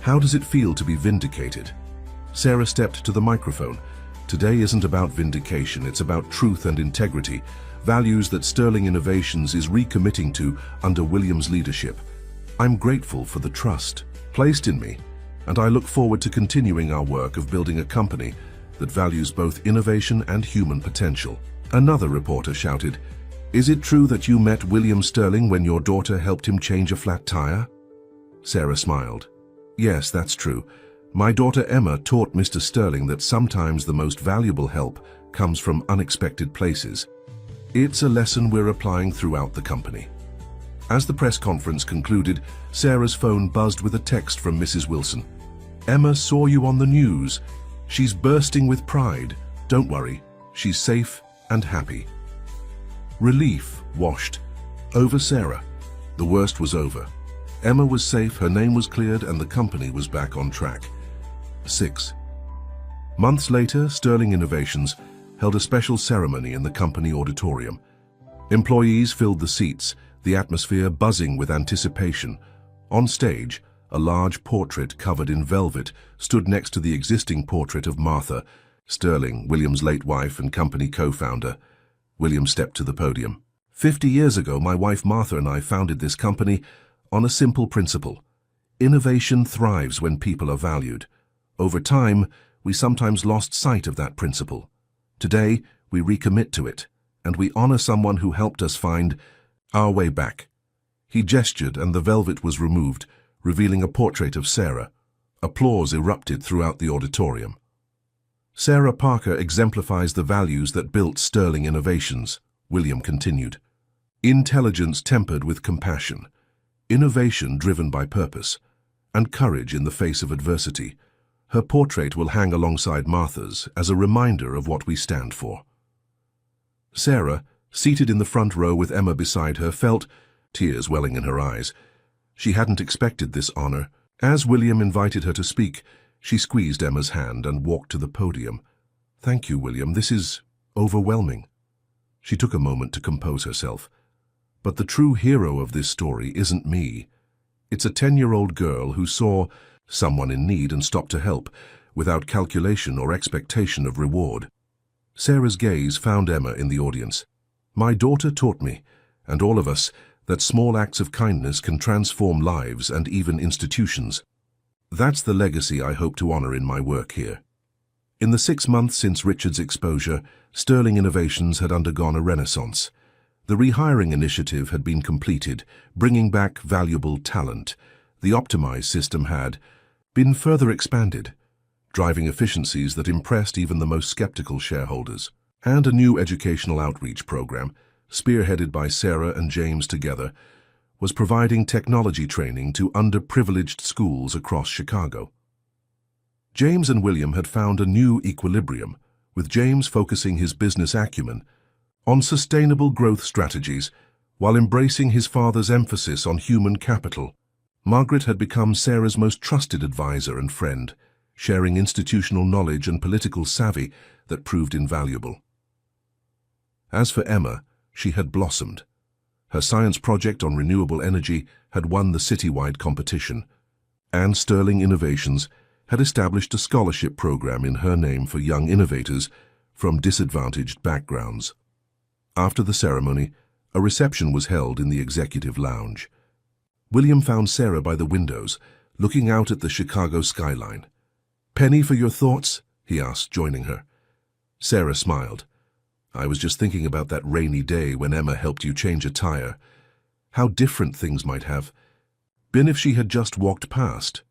how does it feel to be vindicated?" Sarah stepped to the microphone. "Today isn't about vindication, it's about truth and integrity, values that Sterling Innovations is recommitting to under William's leadership. I'm grateful for the trust placed in me, and I look forward to continuing our work of building a company that values both innovation and human potential." Another reporter shouted, "Is it true that you met William Sterling when your daughter helped him change a flat tire?" Sarah smiled. "Yes, that's true. My daughter Emma taught Mr. Sterling that sometimes the most valuable help comes from unexpected places. It's a lesson we're applying throughout the company." As the press conference concluded, Sarah's phone buzzed with a text from Mrs. Wilson. "Emma saw you on the news. She's bursting with pride. Don't worry, she's safe and happy." Relief washed over Sarah. The worst was over. Emma was safe, her name was cleared, and the company was back on track. 6 months later, Sterling Innovations held a special ceremony in the company auditorium. Employees filled the seats, the atmosphere buzzing with anticipation. On stage, a large portrait covered in velvet stood next to the existing portrait of Martha, Sterling, William's late wife and company co-founder. William stepped to the podium. 50 years ago, my wife Martha and I founded this company on a simple principle. Innovation thrives when people are valued. Over time, we sometimes lost sight of that principle. Today, we recommit to it, and we honor someone who helped us find our way back. He gestured and the velvet was removed, revealing a portrait of Sarah. Applause erupted throughout the auditorium. Sarah Parker exemplifies the values that built Sterling Innovations, William continued. Intelligence tempered with compassion, innovation driven by purpose, and courage in the face of adversity. Her portrait will hang alongside Martha's as a reminder of what we stand for. Sarah, seated in the front row with Emma beside her, felt tears welling in her eyes. She hadn't expected this honor. As William invited her to speak, she squeezed Emma's hand and walked to the podium. "Thank you, William. This is overwhelming." She took a moment to compose herself. But the true hero of this story isn't me. It's a 10-year-old girl who saw someone in need and stopped to help, without calculation or expectation of reward. Sarah's gaze found Emma in the audience. "My daughter taught me, and all of us, that small acts of kindness can transform lives and even institutions. That's the legacy I hope to honor in my work here." In the 6 months since Richard's exposure, Sterling Innovations had undergone a renaissance. The rehiring initiative had been completed, bringing back valuable talent. The optimized system had been further expanded, driving efficiencies that impressed even the most skeptical shareholders. And a new educational outreach program, spearheaded by Sarah and James together, was providing technology training to underprivileged schools across Chicago. James and William had found a new equilibrium, with James focusing his business acumen on sustainable growth strategies while embracing his father's emphasis on human capital. Margaret had become Sarah's most trusted advisor and friend, sharing institutional knowledge and political savvy that proved invaluable. As for Emma, she had blossomed. Her science project on renewable energy had won the citywide competition, and Sterling Innovations had established a scholarship program in her name for young innovators from disadvantaged backgrounds. After the ceremony, a reception was held in the executive lounge. William found Sarah by the windows, looking out at the Chicago skyline. "Penny for your thoughts?" he asked, joining her. Sarah smiled. "I was just thinking about that rainy day when Emma helped you change a tire. How different things might have been if she had just walked past."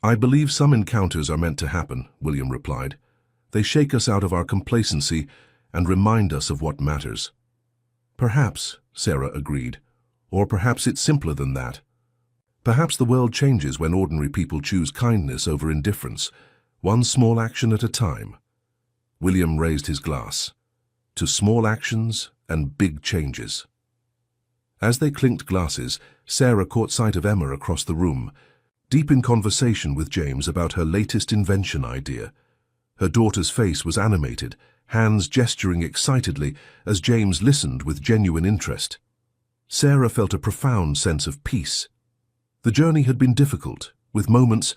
"I believe some encounters are meant to happen," William replied. "They shake us out of our complacency and remind us of what matters." "Perhaps," Sarah agreed. "Or perhaps it's simpler than that. Perhaps the world changes when ordinary people choose kindness over indifference, one small action at a time." William raised his glass. "To small actions and big changes." As they clinked glasses, Sarah caught sight of Emma across the room, deep in conversation with James about her latest invention idea. Her daughter's face was animated, hands gesturing excitedly as James listened with genuine interest. Sarah felt a profound sense of peace. The journey had been difficult, with moments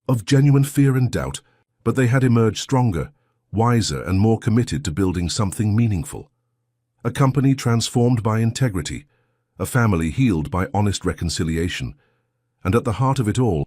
of genuine fear and doubt, but they had emerged stronger, wiser, and more committed to building something meaningful. A company transformed by integrity, a family healed by honest reconciliation, and at the heart of it all,